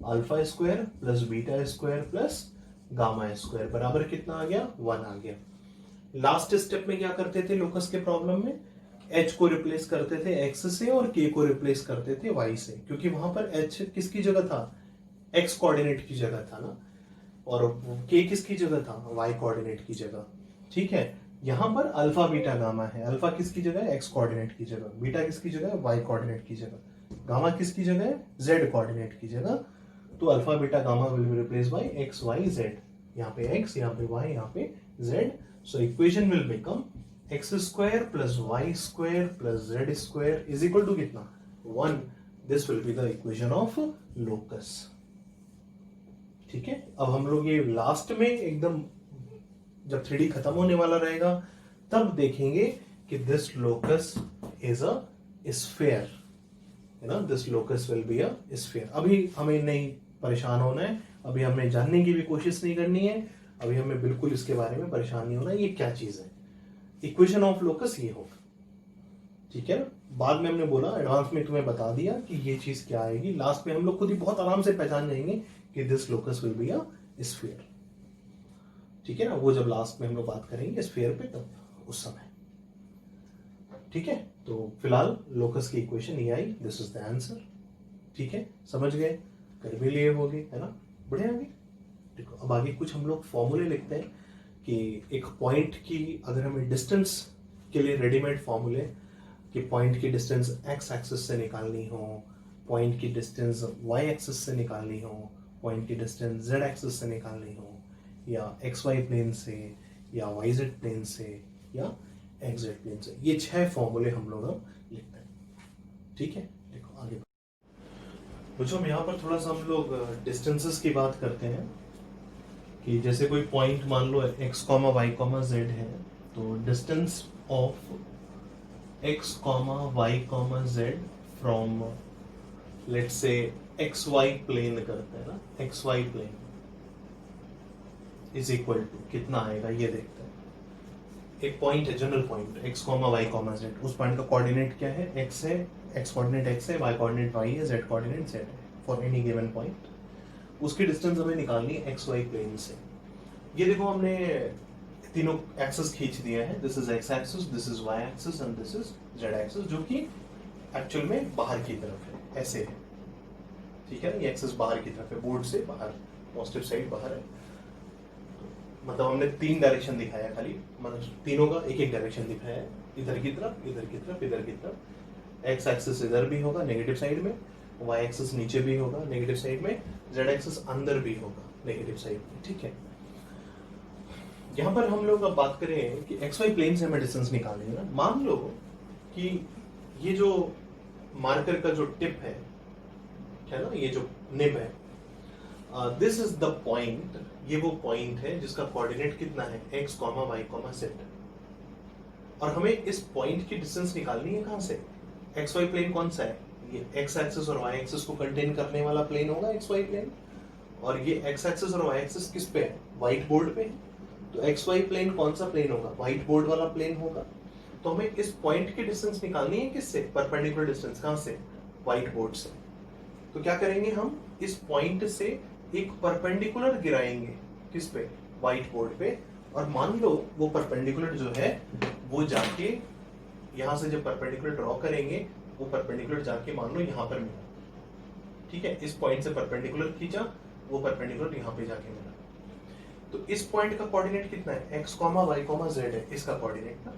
alpha square plus beta square plus gamma square बराबर कितना आ गया 1 आ गया। लास्ट स्टेप में क्या करते थे लोकस के प्रॉब्लम में, h को रिप्लेस करते थे x से और k को रिप्लेस करते थे y से, क्योंकि वहां पर h किसकी जगह था x कोऑर्डिनेट की जगह था ना, और k किसकी जगह था y कोऑर्डिनेट की जगह, ठीक है। यहां पर अल्फा बीटा गामा है। अल्फा किसकी जगह है? एक्स कोऑर्डिनेट की जगह। बीटा किसकी जगह है? वाई कोऑर्डिनेट की जगह। गामा किसकी जगह है? जेड कोऑर्डिनेट की जगह। तो alpha beta gamma will be replace by X Y Z. यहाँ पे एक्स, यहाँ पे वाई, यहाँ पे Z. So equation will become X square plus Y square plus Z square is equal to कितना? 1। This will be the equation of locus. ठीक है, अब हम लोग ये लास्ट में एकदम जब 3D खत्म होने वाला रहेगा तब देखेंगे कि this locus is a sphere, है ना। This locus will be a sphere. अभी हमें नहीं परेशान होना है, अभी हमें जानने की भी कोशिश नहीं करनी है, अभी हमें बिल्कुल इसके बारे में परेशान नहीं होना है। ये क्या चीज है? इक्वेशन ऑफ लोकस ये होगा, ठीक है ना। बाद में हमने बोला, एडवांस में तुम्हें बता दिया कि ये चीज क्या आएगी। लास्ट में हम लोग खुद ही बहुत आराम से पहचान जाएंगे कि this locus will be a sphere, ठीक है ना। वो जब लास्ट में हम लोग बात करेंगे स्फीयर पे, तब उस समय, ठीक है। तो फिलहाल लोकस की इक्वेशन ये आई, दिस इज द आंसर। ठीक है, समझ गए, कर भी लिए होगे, है ना। बढ़िया आगे देखो, अब आगे कुछ हम लोग फॉर्मूले लिखते हैं कि एक पॉइंट की अगर हमें डिस्टेंस के लिए रेडीमेड फॉर्मूले कि पॉइंट की डिस्टेंस एक्स एक्सिस से निकालनी हो, पॉइंट की डिस्टेंस वाई एक्सिस से निकालनी हो, पॉइंट की डिस्टेंस जेड एक्सिस से निकालनी हो, या एक्स वाई प्लेन से, या वाई जेड प्लेन से, या एक्स जेड प्लेन से। ये 6 फॉर्मूले हम लोग लिखते हैं, ठीक है। देखो आगे कुछ हम यहाँ पर थोड़ा सा हम लोग डिस्टेंसेस की बात करते हैं कि जैसे कोई पॉइंट मान लो x, y, z है, तो distance of x, y, z from let's say xy plane करते हैं ना, xy plane is equal to कितना आएगा ये देखते हैं। एक पॉइंट है, general point x, y, z, उस पॉइंट का कोऑर्डिनेट क्या है? x है, x कोऑर्डिनेट x है, y कोऑर्डिनेट y है, z कोऑर्डिनेट z है फॉर एनी गिवन पॉइंट। उसकी डिस्टेंस हमें निकालनी है xy प्लेन से। ये देखो हमने तीनों एक्सिस खींच दिया है, this is x axis, this is y axis and this is z axis, जो कि एक्चुअल में बाहर की तरफ है, ऐसे है, ठीक है ना। ये एक्सिस बाहर की तरफ है, बोर्ड से बाहर, पॉजिटिव साइड बाहर है। मतलब हमने 3 डायरेक्शन दिखाया खाली, मतलब तीनों का एक एक डायरेक्शन दिखाया है, इधर की तरफ, इधर की तरफ, इधर की तरफ। एक्स एक्सिस इधर भी होगा नेगेटिव साइड में, वाई एक्सिस नीचे भी होगा नेगेटिव साइड में, जेड एक्सिस अंदर भी होगा नेगेटिव साइड में, ठीक है। यहाँ पर हम लोग अब बात करें कि एक्स वाई प्लेन से हमें डिस्टेंस निकालनी है ना। मान लो कि ये जो मार्कर का जो टिप है ना, ये जो निब है, दिस इज द पॉइंट, ये वो पॉइंट है जिसका कोऑर्डिनेट कितना है? x, y, z। और हमें इस पॉइंट की डिस्टेंस निकालनी है कहां से? एक्स वाई प्लेन कौन सा है? ये x एक्सिस और y एक्सिस को कंटेन करने वाला प्लेन होगा एक्स वाई प्लेन। और ये x एक्सिस और y एक्सिस किस पे है? व्हाइट बोर्ड पे। तो एक्स वाई प्लेन कौन सा प्लेन होगा? व्हाइट बोर्ड वाला प्लेन होगा। तो हमें इस पॉइंट की डिस्टेंस निकालनी है किससे? Perpendicular distance. कहां से? व्हाइट बोर्ड से। तो क्या करेंगे हम? इस पॉइंट से एक परपेंडिकुलर गिराएंगे, किस पे? व्हाइट बोर्ड पे। और मान लो वो परपेंडिकुलर जो है वो जाके यहां से जब परपेंडिकुलर ड्रॉ करेंगे, वो परपेंडिकुलर जाके मान लो यहां पर मिला, ठीक है। इस पॉइंट से परपेंडिकुलर खींचा, वो परपेंडिकुलर यहां पे जाके मिला। तो इस पॉइंट का कोऑर्डिनेट कितना है? x, y, z है इसका कोऑर्डिनेट ना,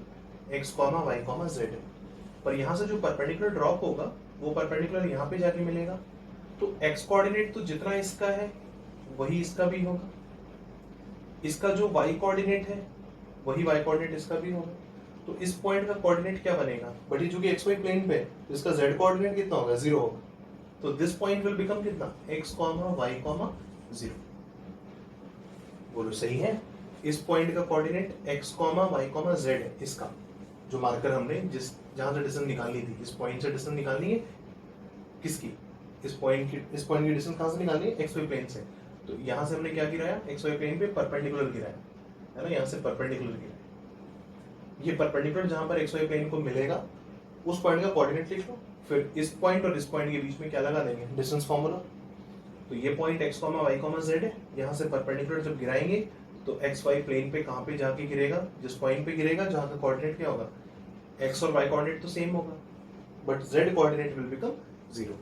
x, y, z है। पर यहां से जो परपेंडिकुलर ड्रॉप होगा वो परपेंडिकुलर यहां पे जाके मिलेगा। तो x कोऑर्डिनेट तो जितना इसका है वही इसका भी होगा, इसका जो y कोऑर्डिनेट है वही y कोऑर्डिनेट इसका भी होगा। तो इस पॉइंट का कोऑर्डिनेट क्या बनेगा? बट ये चूंकि xy प्लेन पे, तो इसका z कोऑर्डिनेट कितना होगा? 0 होगा। तो दिस पॉइंट विल बिकम कितना? x, y, 0। बोलो सही है। इस पॉइंट का कोऑर्डिनेट x, y, z है, इसका जो मार्कर हमने जहां से डिस्टेंस निकालनी थी, इस पॉइंट से डिस्टेंस निकालनी है किसकी? इस पॉइंट की डिस्टेंस कहां से निकालनी है? xy प्लेन से। तो यहां से हमने क्या गिराया? xy प्लेन पे परपेंडिकुलर गिराया, है ना। यहां से परपेंडिकुलर गिराया, ये परपेंडिकुलर जहां पर xy प्लेन को मिलेगा उस पॉइंट का कोऑर्डिनेट लिख लो। फिर इस पॉइंट और इस पॉइंट के बीच में क्या लगा देंगे? Distance formula. तो ये पॉइंट x, y, z है, यहां से परपेंडिकुलर जब गिराएंगे तो xy प्लेन पे कहां पे जाके गिरेगा? जिस पॉइंट पे गिरेगा जहां का कोऑर्डिनेट क्या होगा? x और y कोऑर्डिनेट तो सेम होगा, but z coordinate will become 0।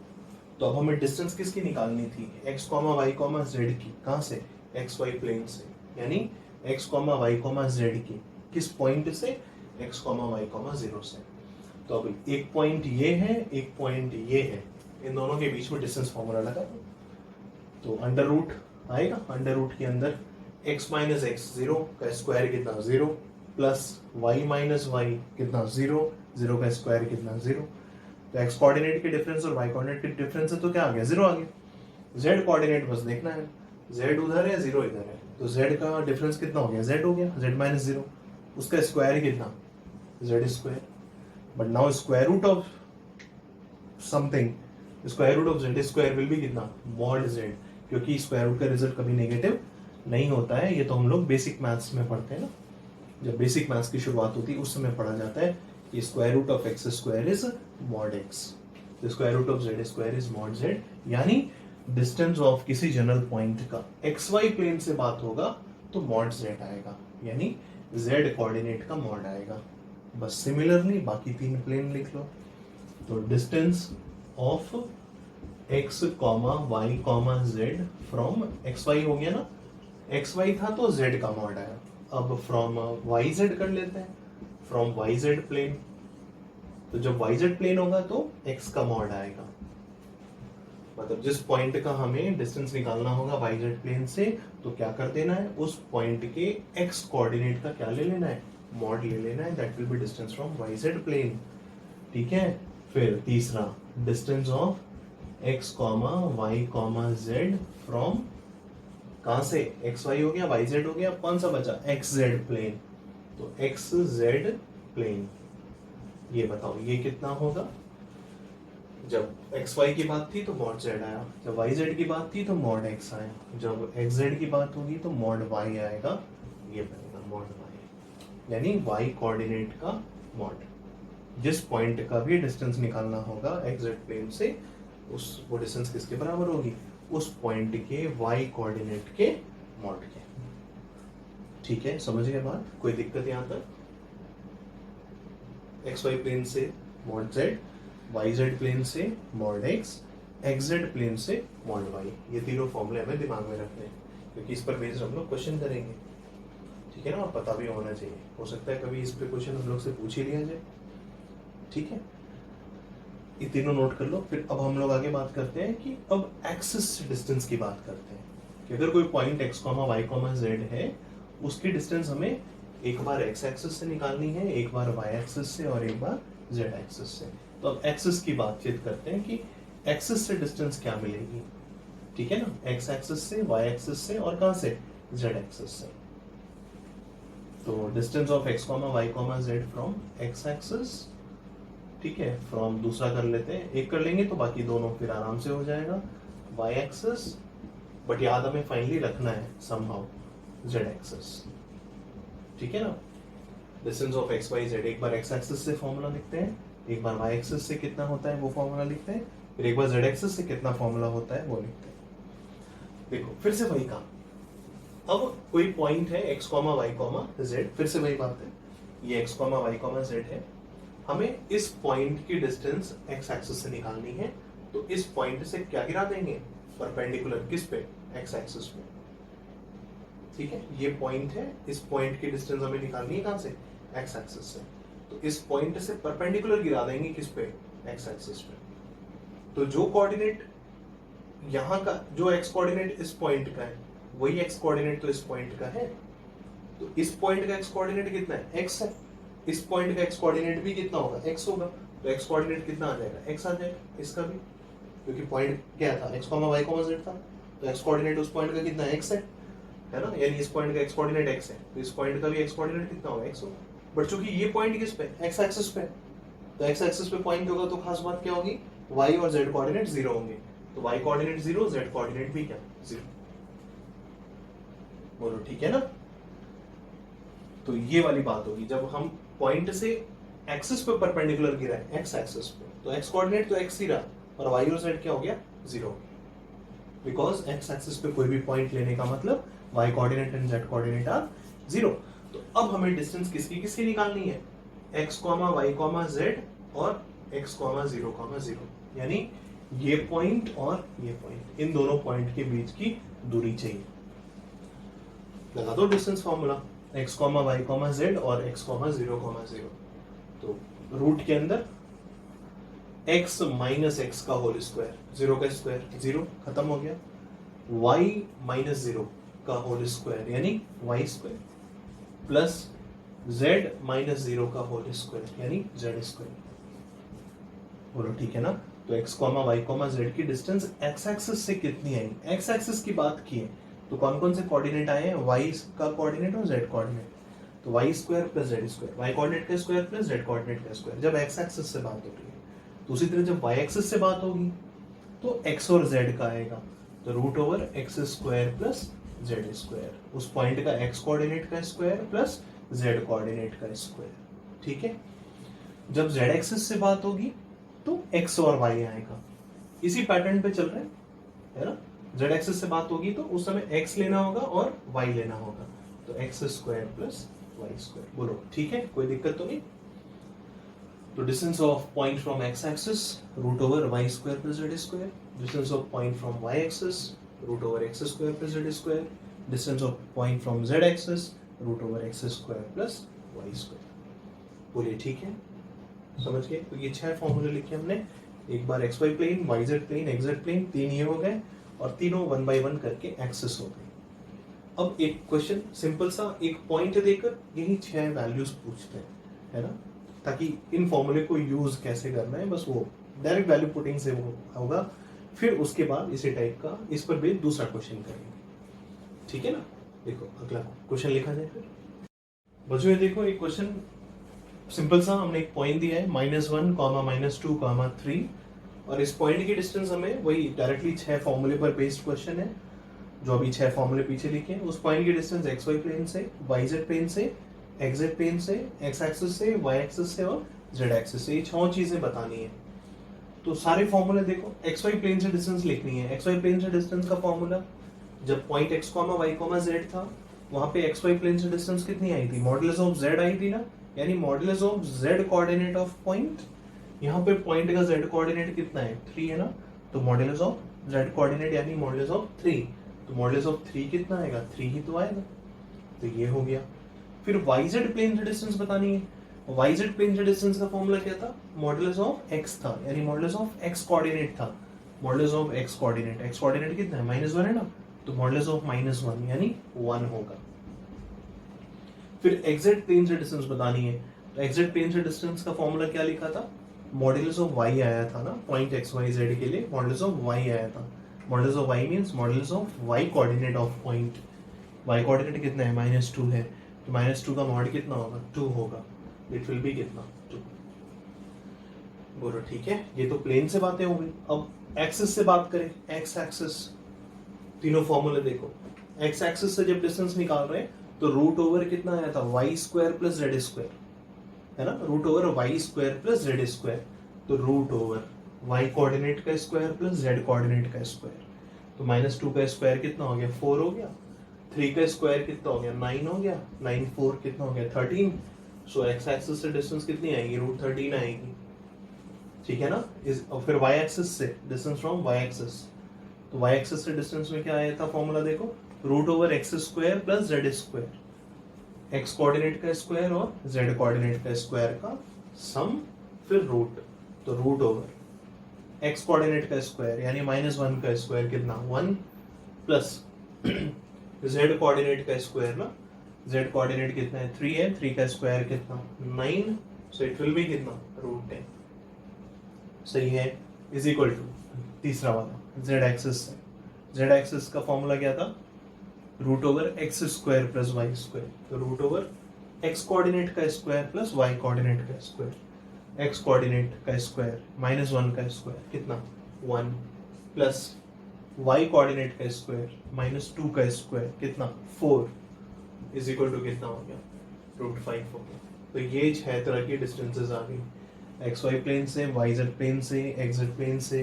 तो अब हमें डिस्टेंस किसकी निकालनी थी? x, y, z की। कहां से? xy प्लेन से, यानी x, y, z की किस पॉइंट से, x, y, 0 से। तो अब एक पॉइंट ये है, एक पॉइंट ये है, इन दोनों के बीच में डिस्टेंस फॉर्मूला लगा तो अंडर रूट आएगा। अंडर रूट के अंदर x माइनस एक्स 0 का स्क्वायर कितना 0 प्लस y माइनस वाई कितना 0, 0 का स्क्वायर कितना 0। तो x कोऑर्डिनेट के डिफरेंस और y कोऑर्डिनेट के डिफरेंस है तो क्या आ गया 0 आ गया। z कोऑर्डिनेट बस देखना है, z उधर है 0 इधर है, तो z का डिफरेंस कितना हो गया z हो गया, z माइनस 0, उसका स्क्वायर कितना z square. But now square root of something, square root of z square will be कितना मॉड z, क्योंकि स्क्वायर रूट का रिजल्ट कभी नेगेटिव नहीं होता है। ये तो हम लोग बेसिक मैथ्स में पढ़ते हैं ना, जब बेसिक मैथ्स की शुरुआत होती है उस समय पढ़ा जाता है कि square root of X square is mod X, square root of Z square is mod Z. यानी डिस्टेंस ऑफ किसी जनरल पॉइंट का एक्स वाई प्लेन से बात होगा तो मॉड जेड आएगा, यानी जेड कोऑर्डिनेट का मॉड आएगा। बस सिमिलरली बाकी तीन प्लेन लिख लो। तो distance of x, y, z from x Y हो गया ना, एक्स वाई था तो z का मॉड आया। अब फ्रॉम वाई जेड कर लेते हैं, फ्रॉम वाई जेड प्लेन, तो जब वाई जेड प्लेन होगा तो x का मॉड आएगा। मतलब जिस पॉइंट का हमें डिस्टेंस निकालना होगा वाई जेड प्लेन से, तो क्या कर देना है, उस पॉइंट के x कोऑर्डिनेट का क्या ले लेना है, मॉड ले लेना है। That will be distance from Y Z plane. ठीक है, फिर तीसरा distance of x, y, z from कहां से, एक्स वाई हो गया, वाई जेड हो गया, कौन सा बचा, एक्स जेड प्लेन, तो एक्स जेड प्लेन। ये बताओ ये कितना होगा, जब एक्स वाई की बात थी तो मॉड जेड आया, जब वाई जेड की बात थी तो मॉड एक्स आया, जब एक्स जेड की बात होगी तो मॉड वाई आएगा। ये बनेगा मॉड वाई, यानी वाई कोऑर्डिनेट का मॉड। जिस पॉइंट का भी डिस्टेंस निकालना होगा एक्स जेड प्लेन से, उस वो डिस्टेंस किसके बराबर होगी, उस पॉइंट के y कोऑर्डिनेट के मॉड के। ठीक है, समझ गए बात, कोई दिक्कत यहां तक। एक्स वाई प्लेन से mod z, Y Z plane से mod x, X Z plane से मॉड y। ये तीनों फॉर्मूले हमें दिमाग में रखने हैं, क्योंकि इस पर बेस्ड हम लोग क्वेश्चन करेंगे। ठीक है ना, और पता भी होना चाहिए, हो सकता है कभी इस पे क्वेश्चन हम लोग से पूछ ही लिया जाए। ठीक है, ये तीनों नोट कर लो। फिर अब हम लोग आगे बात करते हैं कि अब एक्सिस डिस्टेंस की बात करते हैं कि अगर कोई पॉइंट x, y, z है, उसकी डिस्टेंस हमें एक बार x एक्सिस से निकालनी है, एक बार y एक्सिस से और एक बार z एक्सिस से। तो अब एक्सिस की बातचीत करते हैं कि एक्सिस से डिस्टेंस क्या मिलेगी। ठीक है ना, x एक्सिस से, y एक्सिस से और कहां से, z एक्सिस से। तो distance of x, y, z from x axis, ठीक है, फ्रॉम दूसरा कर लेते हैं, एक कर लेंगे तो बाकी दोनों फिर आराम से हो जाएगा, y एक्सिस, बट याद हमें फाइनली रखना है समहाउ z एक्सिस। ठीक है ना, distance of x, y, z, एक बार x एक्सिस से फॉर्मूला लिखते हैं, एक बार y एक्सिस से कितना होता है वो फॉर्मूला लिखते हैं, फिर एक बार z एक्सिस से कितना फॉर्मूला होता है वो लिखते हैं। देखो फिर से वही काम, अब कोई पॉइंट है x, y, z, फिर से वही बात है, ये x, y, z है, हमें इस पॉइंट की डिस्टेंस x एक्सिस से निकालनी है, तो इस पॉइंट से क्या गिरा देंगे, परपेंडिकुलर, किस पे, x एक्सिस पे। ठीक है, ये पॉइंट है, इस पॉइंट की डिस्टेंस हमें निकालनी है कहां से, x एक्सिस से, तो इस पॉइंट से परपेंडिकुलर गिरा देंगे किस पे, x एक्सिस पे। तो जो कोऑर्डिनेट यहाँ का, जो x कोऑर्डिनेट इस पॉइंट का है, वही x कोऑर्डिनेट तो इस पॉइंट का है, तो इस पॉइंट का x कोऑर्डिनेट कितना है, x है, इस पॉइंट का x कोऑर्डिनेट भी कितना होगा, x होगा, तो x कोऑर्डिनेट कितना आ जाएगा, x आ जाएगा, इसका भी, क्योंकि पॉइंट क्या था, x, y, z था, तो x कोऑर्डिनेट उस पॉइंट का कितना है, x है ना, यानी इस पॉइंट का x कोऑर्डिनेट x है, तो इस पॉइंट का भी x कोऑर्डिनेट कितना होगा, x होगा। बट चूंकि ये पॉइंट किस पे, x एक्सिस पे, तो x एक्सिस पे पॉइंट होगा तो खास बात क्या होगी, y और z कोऑर्डिनेट 0 होंगे, तो y कोऑर्डिनेट 0, z कोऑर्डिनेट भी क्या 0। बोलो ठीक है ना, तो ये वाली बात होगी जब हम पॉइंट से एक्सिस पे परपेंडिकुलर गिरा है, x एक्सिस पे, तो x कोऑर्डिनेट तो x ही रहा, और y और z क्या हो गया, 0, बिकॉज x एक्सिस पे कोई भी पॉइंट लेने का मतलब y coordinate and z coordinate are 0। तो अब हमें डिस्टेंस किसकी किसकी निकालनी है, x, y, z और x, 0, 0, यानी ये पॉइंट और ये पॉइंट, इन दोनों पॉइंट के बीच की दूरी चाहिए। लगा दो distance formula, X comma Y comma Z और एक्स कॉमा 0,0। तो रूट के अंदर x माइनस एक्स का होल स्क्वायर, 0 का स्क्वायर 0 खत्म हो गया, y माइनस 0 का होल स्क्वायर यानी Y square plus z minus 0 का होल स्क्वायर यानी जेड स्क्वायर। बोलो ठीक है ना। तो x comma Y comma Z की डिस्टेंस x एक्सिस से कितनी आई, x एक्सिस की बात की है तो कौन कौन से कोऑर्डिनेट आए हैं, y का कोऑर्डिनेट और z कोऑर्डिनेट। तो Y square plus Z square, Y coordinate का स्क्वायर प्लस जेड कोऑर्डिनेट का स्क्वायर जब x एक्सिस से बात हो रही है। तो उसी तरह जब y एक्सिस से बात होगी तो x और z का आएगा, तो root over x square plus Z square, उस पॉइंट का x कोऑर्डिनेट का स्क्वायर प्लस z कोऑर्डिनेट का स्क्वायर। ठीक है। जब z एक्सिस से बात होगी तो x और y आएगा, इसी पैटर्न पे चल रहे हैं, है ना। z एक्सिस से बात होगी तो उस समय x लेना होगा और y लेना होगा, तो x square plus Y square. बोलो ठीक है, कोई दिक्कत तो नहीं। तो distance of point from x axis root over y square plus Z square, distance of point from y axis root over x square plus Z square, distance of point from z axis root over x square plus Y square. बोलिए ठीक है, समझ गए। तो ये 6 फॉर्मूले लिखे हमने, एक बार X Y plane, Y Z plane, x Z plane, 3 ये हो गए और तीनों 1 बाय 1 करके एक्सेस हो गए। अब एक क्वेश्चन सिंपल सा, एक पॉइंट देकर यही 6 वैल्यूज पूछते हैं, है ना, ताकि इन फॉर्मूले को यूज कैसे करना है बस वो डायरेक्ट वैल्यू पुटिंग से वो होगा। फिर उसके बाद इसी टाइप का इस पर बेस्ड दूसरा क्वेश्चन करेंगे। ठीक है ना। देखो अगला क्वेश्चन लिखा जाए फिर। बच्चों ये देखो एक क्वेश्चन सिंपल सा, हमने एक पॉइंट दिया है -1, -2, -3 और इस पॉइंट की डिस्टेंस हमें वही डायरेक्टली 6 फॉर्मूले पर बेस्ड क्वेश्चन है, जो अभी 6 फॉर्मूले पीछे लिखे हैं। उस पॉइंट की डिस्टेंस एक्स वाई प्लेन से, वाई जेड प्लेन से, एक्स जेड प्लेन से, एक्स एक्सिस से, वाई एक्सिस से और जेड एक्सिस से, ये 6 चीजें बतानी है। तो सारे फॉर्मूले देखो, एक्स वाई प्लेन से डिस्टेंस लिखनी है। एक्स वाई प्लेन से डिस्टेंस का फॉर्मूला, जब point x comma Y comma z था वहां पे एक्स वाई प्लेन से डिस्टेंस कितनी आई थी, मॉडुलस ऑफ जेड आई थी ना, यानी modulus of Z coordinate of point. यहाँ पे पॉइंट का जेड कोऑर्डिनेट कितना है, 3 है ना, तो मॉडुलस ऑफ जेड कोऑर्डिनेट यानी मॉडुलस ऑफ 3, तो मॉडुलस ऑफ 3 कितना आएगा, 3 ही तो आएगा, तो ये हो गया। फिर वाई जेड प्लेन से डिस्टेंस बतानी है। वाई जेड प्लेन से डिस्टेंस का फॉर्मूला क्या था, मॉडुलस ऑफ एक्स था, यानी मॉडुलस ऑफ एक्स कोऑर्डिनेट था, modulus of x coordinate, x coordinate कितना है, -1 है ना, तो मॉडुलस ऑफ -1 यानी 1 होगा। फिर एक्जेक्ट प्लेन से डिस्टेंस बतानी है, तो एक्जेक्ट प्लेन से डिस्टेंस का फॉर्मूला क्या लिखा था, मॉडुलस ऑफ वाई आया था ना, पॉइंट एक्स वाई जेड के लिए मॉडुलस ऑफ वाई आया था। Modulus of y means modulus of y coordinate of point. Y coordinate कितना है, -2 है, तो -2 का मॉड कितना होगा, 2 होगा, इट विल बी कितना, 2। बोलो ठीक है। ये तो प्लेन से बातें हो गई। अब एक्सिस से बात करें, एक्स एक्सिस, तीनों फॉर्मूले देखो। एक्स एक्सिस से जब डिस्टेंस निकाल रहे हैं तो रूट ओवर कितना आया था, y square plus Z square, है ना, root over y square plus Z square, तो रूट ओवर वाई कोऑर्डिनेट का स्क्वायर प्लस जेड कोऑर्डिनेट का स्क्वायर, तो -2 का स्क्वायर कितना हो गया, 4 हो गया, 3 का स्क्वायर कितना हो गया, 9 हो गया, 9 4 कितना हो गया, 13। सो एक्स एक्सिस से डिस्टेंस कितनी आएगी, √13 आएगी। ठीक है ना। और फिर वाई एक्सिस से डिस्टेंस फ्रॉम वाई एक्सिस, तो वाई एक्सिस से डिस्टेंस में क्या आया था फॉर्मूला देखो, root over x square plus Z square, x coordinate का स्क्वायर और जेड कोऑर्डिनेट का स्क्वायर का सम फिर रूट, तो रूट ओवर एक्स कोऑर्डिनेट का स्क्वायर यानी -1 का स्क्वायर कितना, 1 प्लस जेड कोऑर्डिनेट का स्क्वायर ना, जेड कोऑर्डिनेट कितना है, 3 है, 3 का स्क्वायर कितना, 9, सो इट विल बी कितना, √10। सही है, इज इक्वल टू तीसरा वाला जेड एक्सिस से, जेड एक्सिस का फॉर्मूला क्या था, root over x square plus Y square, तो रूट ओवर एक्स कोऑर्डिनेट का स्क्वायर प्लस वाई कोऑर्डिनेट का स्क्वायर, एक्स कोऑर्डिनेट का स्क्वायर -1 का स्क्वायर कितना, 1 प्लस वाई कोऑर्डिनेट का स्क्वायर -2 का स्क्वायर कितना, 4 इज इक्वल टू कितना हो गया, √5 हो गया। तो ये 6 तरह की डिस्टेंसेस आ गई, एक्स वाई प्लेन से, वाई जेड प्लेन से, एक्स जेड प्लेन से,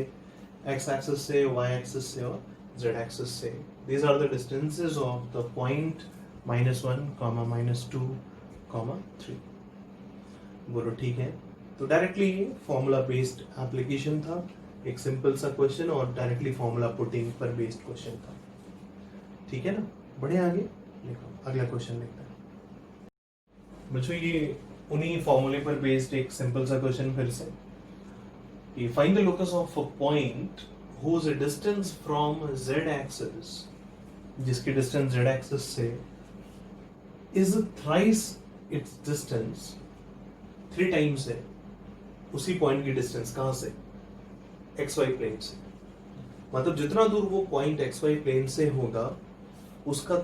एक्स एक्सिस से, वाई एक्सिस से और जेड एक्सिस से। These are the distances of the point -1, -2, 3। बोलो ठीक है। तो डायरेक्टली फॉर्मूला बेस्ड एप्लीकेशन था, एक सिंपल सा क्वेश्चन और डायरेक्टली फॉर्मूला पुटिंग पर बेस्ड क्वेश्चन था। ठीक है ना, बढ़े आगे लिखो, अगला क्वेश्चन लिखते हैं। बच्चों ये उन्हीं फॉर्मूले पर बेस्ड एक सिंपल सा क्वेश्चन फिर से कि find the locus of a point whose distance from z axis, जिसकी डिस्टेंस z एक्सिस से is thrice its distance, 3 times है उसी पॉइंट की डिस्टेंस, कहां से, xy प्लेन से। मतलब जितना दूर वो पॉइंट xy प्लेन से होगा उसका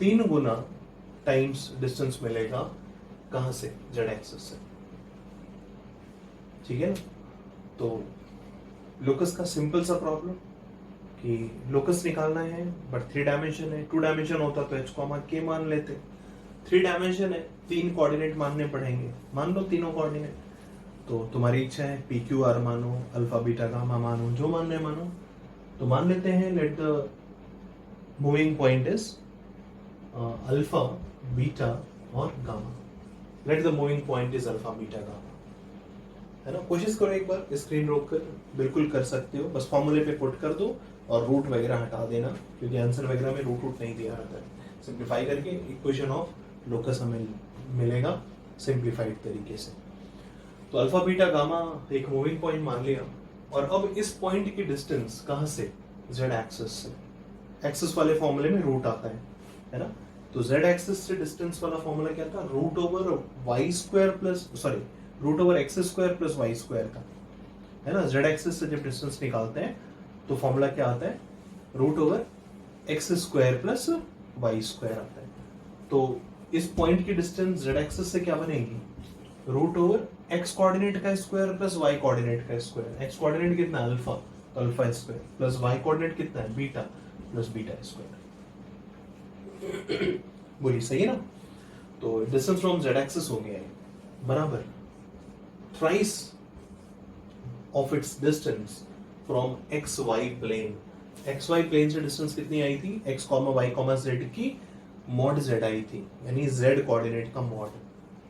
3 गुना टाइम्स डिस्टेंस मिलेगा, कहां से, z एक्सिस से। ठीक है ना। तो लोकस का सिंपल सा प्रॉब्लम कि लोकस निकालना है, बट 3 डायमेंशन है। 2 डायमेंशन होता तो h, k मान लेते। 3 डायमेंशन है, 3 कोऑर्डिनेट मानने पड़ेंगे। मान लो तीनों कोऑर्डिनेट, तो तुम्हारी इच्छा है पी क्यू आर मानो, अल्फा बीटा गामा मानो, जो मानने मानो। तो मान लेते हैं let the moving point is alpha beta और gamma. Let the moving point is alpha beta gamma, है ना। कोशिश करो एक बार, स्क्रीन रोक कर, बिल्कुल कर सकते हो। बस फॉर्मूले पे पुट कर दो और रूट वगैरह हटा देना, क्योंकि आंसर वगैरह में रूट नहीं दिया रहता है। सिंप्लीफाई करके इक्वेशन ऑफ लोकस हमें मिलेगा सिंप्लीफाइड तरीके से। तो अल्फा बीटा गामा एक मूविंग पॉइंट मान लिया, और अब इस पॉइंट की डिस्टेंस कहां से, z एक्सिस से। एक्सिस वाले फॉर्मूले में रूट आता है ना। तो z एक्सिस से डिस्टेंस वाला फॉर्मूला क्या था, root over y square plus, sorry, root over x square plus Y square का, है ना। z एक्सिस से जब डिस्टेंस निकालते हैं तो फॉर्मूला क्या आता है, root over x square plus Y square आता है। तो इस पॉइंट की डिस्टेंस z एक्सिस से क्या बनेगी, रूट ओवर x कोऑर्डिनेट का स्क्वायर प्लस y कोऑर्डिनेट का स्क्वायर। x कोऑर्डिनेट कितना है, अल्फा, तो alpha square, plus y coordinate कितना है, बीटा, प्लस बीटा स्क्वायर। बोलिए सही है ना। तो डिस्टेंस फ्रॉम z एक्सिस हो गया है बराबर thrice of its distance from xy plane. xy plane से डिस्टेंस कितनी आई थी, x, y, z की मॉड z आई थी, यानी z कोऑर्डिनेट का मॉड।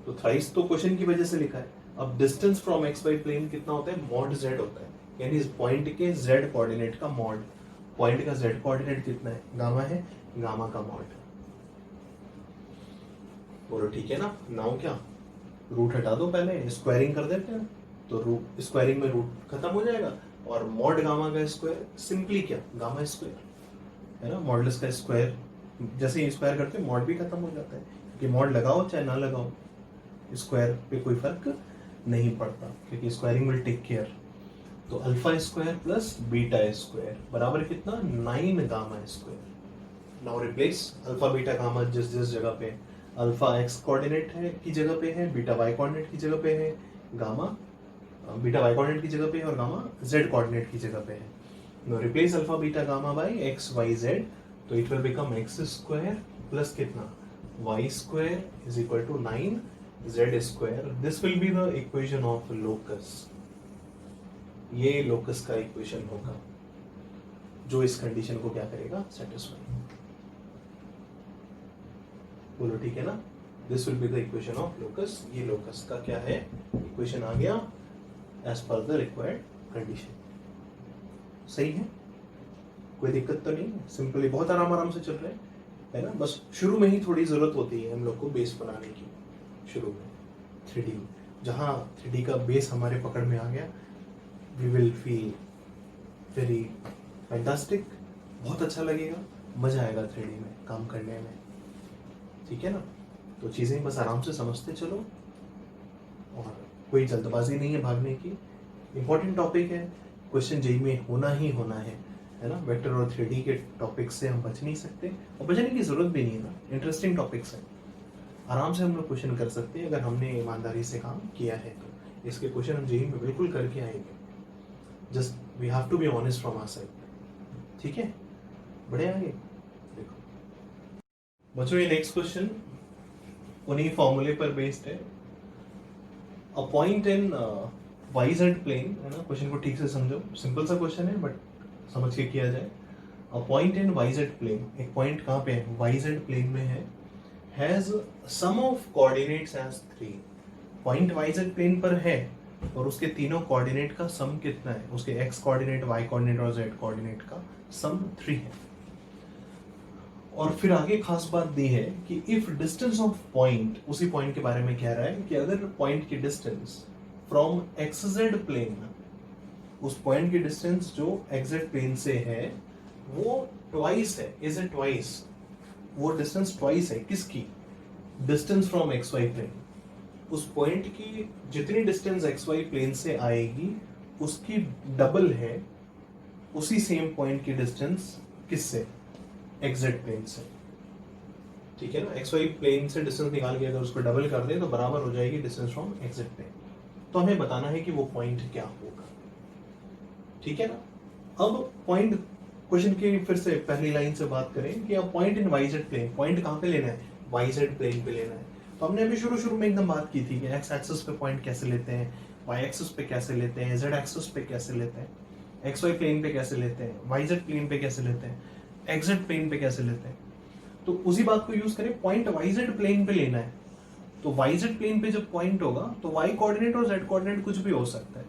तो थ्राइस तो क्वेश्चन की वजह से लिखा है। अब distance from x Y plane कितना होता है, मॉड z होता है, यानी इस पॉइंट के z कोऑर्डिनेट का मॉड। पॉइंट का z कोऑर्डिनेट कितना है, गामा है, गामा का मॉड। बोलो ठीक है ना। नाउ क्या, रूट हटा दो, पहले स्क्वायरिंग कर देते हैं, तो रूट स्क्वायरिंग में रूट खत्म हो जाएगा, और मॉड गामा का स्क्वायर सिंपली क्या, गामा स्क्वायर, है ना। मॉडुलस का स्क्वायर, जैसे ही स्क्वायर करते हैं मॉड भी खत्म हो जाता है, क्योंकि मॉड लगाओ चाहे ना लगाओ स्क्वायर पे कोई फर्क नहीं पड़ता, क्योंकि स्क्वायरिंग विल टेक केयर। तो alpha square plus beta square बराबर कितना, 9 gamma square. Now replace alpha beta gamma जिस जिस जगह पे, अल्फा एक्स कोऑर्डिनेट है की जगह पे है, बीटा वाई कोऑर्डिनेट की जगह पे है, गामा बीटा वाई कोऑर्डिनेट की जगह पे है, और गामा जेड कोऑर्डिनेट की जगह पे है। Now replace alpha beta gamma by X Y Z, तो it will become X square plus कितना, Y square is equal to 9 z square. This will be the equation of locus. ये locus का equation होगा जो इस condition को क्या करेगा, सेटिस्फाई। बोलो ठीक है ना। This will be the equation of locus. ये locus का क्या है, इक्वेशन आ गया as per the required condition। सही है, कोई दिक्कत तो नहीं है, सिंपली बहुत आराम से चल रहे हैं, है ना। बस शुरू में ही थोड़ी जरूरत होती है हम लोग को बेस बनाने की। शुरू में 3D, जहाँ 3D का बेस हमारे पकड़ में आ गया, we will feel very fantastic, बहुत अच्छा लगेगा, मजा आएगा 3D में काम करने में। ठीक है ना। तो चीजें बस आराम से समझते चलो, और कोई जल्दबाजी नहीं है भागने की। इंपॉर्टेंट टॉपिक है, क्वेश्चन जेई में होना ही होना है ना। वेक्टर और 3D के टॉपिक से हम बच नहीं सकते, और बचने की जरूरत भी नहीं है ना। इंटरेस्टिंग टॉपिक्स हैं, आराम से हम लोग क्वेश्चन कर सकते हैं अगर हमने ईमानदारी से काम किया है तो। इसके क्वेश्चन हम जेईई में बिल्कुल करके आएंगे। Just we have to be honest from our side. ठीक है, बढ़े आगे। देखो बच्चों, ये नेक्स्ट क्वेश्चन उन्हीं फॉर्मूले पर बेस्ड है। A point in y z plane, है ना। क्वेश्चन को ठीक से समझो, सिंपल सा क्वेश्चन है बट समझ के किया जाए। A point in y z plane, एक पॉइंट कहाँ पे है, वाई-जेड प्लेन में है, has sum of coordinates as 3। Point yz plane पर है और उसके तीनों कोऑर्डिनेट का सम कितना है, उसके x कोऑर्डिनेट, y कोऑर्डिनेट और z कोऑर्डिनेट का सम 3 है। और फिर आगे खास बात दी है कि इफ डिस्टेंस ऑफ पॉइंट, उसी पॉइंट के बारे में कह रहा है कि अगर पॉइंट की डिस्टेंस फ्रॉम XZ प्लेन, उस पॉइंट की डिस्टेंस जो XZ प्लेन से है वो ट्वाइस है, इज इट ट्वाइस, वो डिस्टेंस ट्वाइस है किसकी, डिस्टेंस फ्रॉम XY प्लेन, उस पॉइंट की जितनी डिस्टेंस XY प्लेन से आएगी उसकी डबल है उसी सेम पॉइंट की डिस्टेंस किससे, XZ प्लेन से। ठीक है ना, XY प्लेन से डिस्टेंस निकाल के अगर उसको डबल कर दे तो बराबर हो जाएगी डिस्टेंस फ्रॉम XZ प्लेन। तो हमें बताना है कि वो पॉइंट क्या होगा। ठीक है ना, अब पॉइंट क्वेश्चन की फिर से पहली लाइन से बात करें कि अब point in YZ plane, point कहां पे लेना है, YZ प्लेन पे लेना है। तो हमने अभी शुरू में एकदम बात की थी कि x एक्सिस पे पॉइंट कैसे लेते हैं, y एक्सिस पे कैसे लेते हैं, z एक्सिस पे कैसे लेते हैं, xy प्लेन पे कैसे लेते हैं, yz प्लेन पे कैसे लेते हैं, xz प्लेन पे कैसे लेते हैं। तो उसी बात को यूज करें, पॉइंट yz प्लेन पे लेना है तो yz प्लेन पे जब पॉइंट होगा तो y कोऑर्डिनेट और z कोऑर्डिनेट कुछ भी हो सकता है,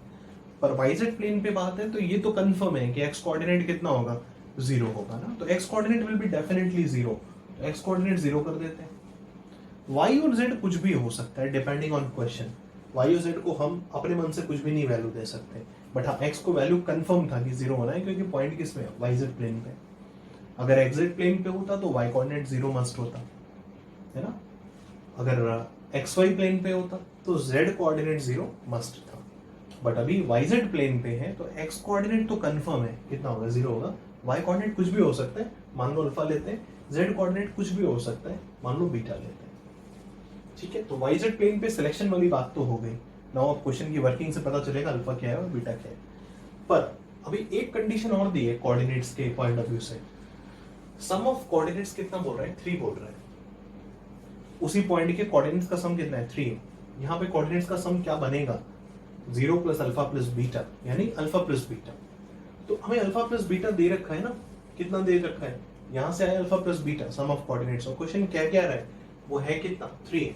पर yz प्लेन पे बात है तो ये तो कंफर्म है कि x कोऑर्डिनेट कितना होगा, 0 होगा ना। तो x coordinate will be definitely 0, तो x कोऑर्डिनेट 0 कर देते हैं। y और z कुछ भी हो सकता है डिपेंडिंग ऑन क्वेश्चन, y और z को हम अपने मन से कुछ भी नहीं वैल्यू दे सकते, बट हाँ x को वैल्यू कंफर्म था कि 0 होना है क्योंकि पॉइंट किस में है, yz प्लेन पे। अगर xz प्लेन पे होता तो y कोऑर्डिनेट 0 मस्ट होता है ना, अगर xy प्लेन पे होता तो z कोऑर्डिनेट 0 मस्ट था, बट अभी yz प्लेन पे है तो x कोऑर्डिनेट तो कंफर्म है, कितना होगा, 0 होगा। y कोऑर्डिनेट कुछ भी हो सकता है, मान लो अल्फा लेते हैं, z कोऑर्डिनेट कुछ भी हो सकता है, मान लो बीटा लेते हैं। ठीक है, तो yz प्लेन पे सिलेक्शन वाली बात तो हो गई। नाउ अब क्वेश्चन की वर्किंग से पता चलेगा अल्फा क्या है और बीटा क्या है। पर अभी एक कंडीशन और दी है कोऑर्डिनेट्स के पॉइंट ऑफ व्यू से, सम ऑफ कोऑर्डिनेट्स कितना बोल रहा है, 3 बोल रहा है। उसी पॉइंट के कोऑर्डिनेट्स का सम कितना है, 3। यहाँ पे कोऑर्डिनेट्स का सम क्या बनेगा, 0 प्लस अल्फा प्लस बीटा, यानी अल्फा प्लस बीटा। तो हमें अल्फा प्लस बीटा दे रखा है ना, कितना दे रखा है, यहां से आया alpha plus beta, sum of coordinates, और क्वेश्चन क्या क्या रहा है, वो है कितना, 3।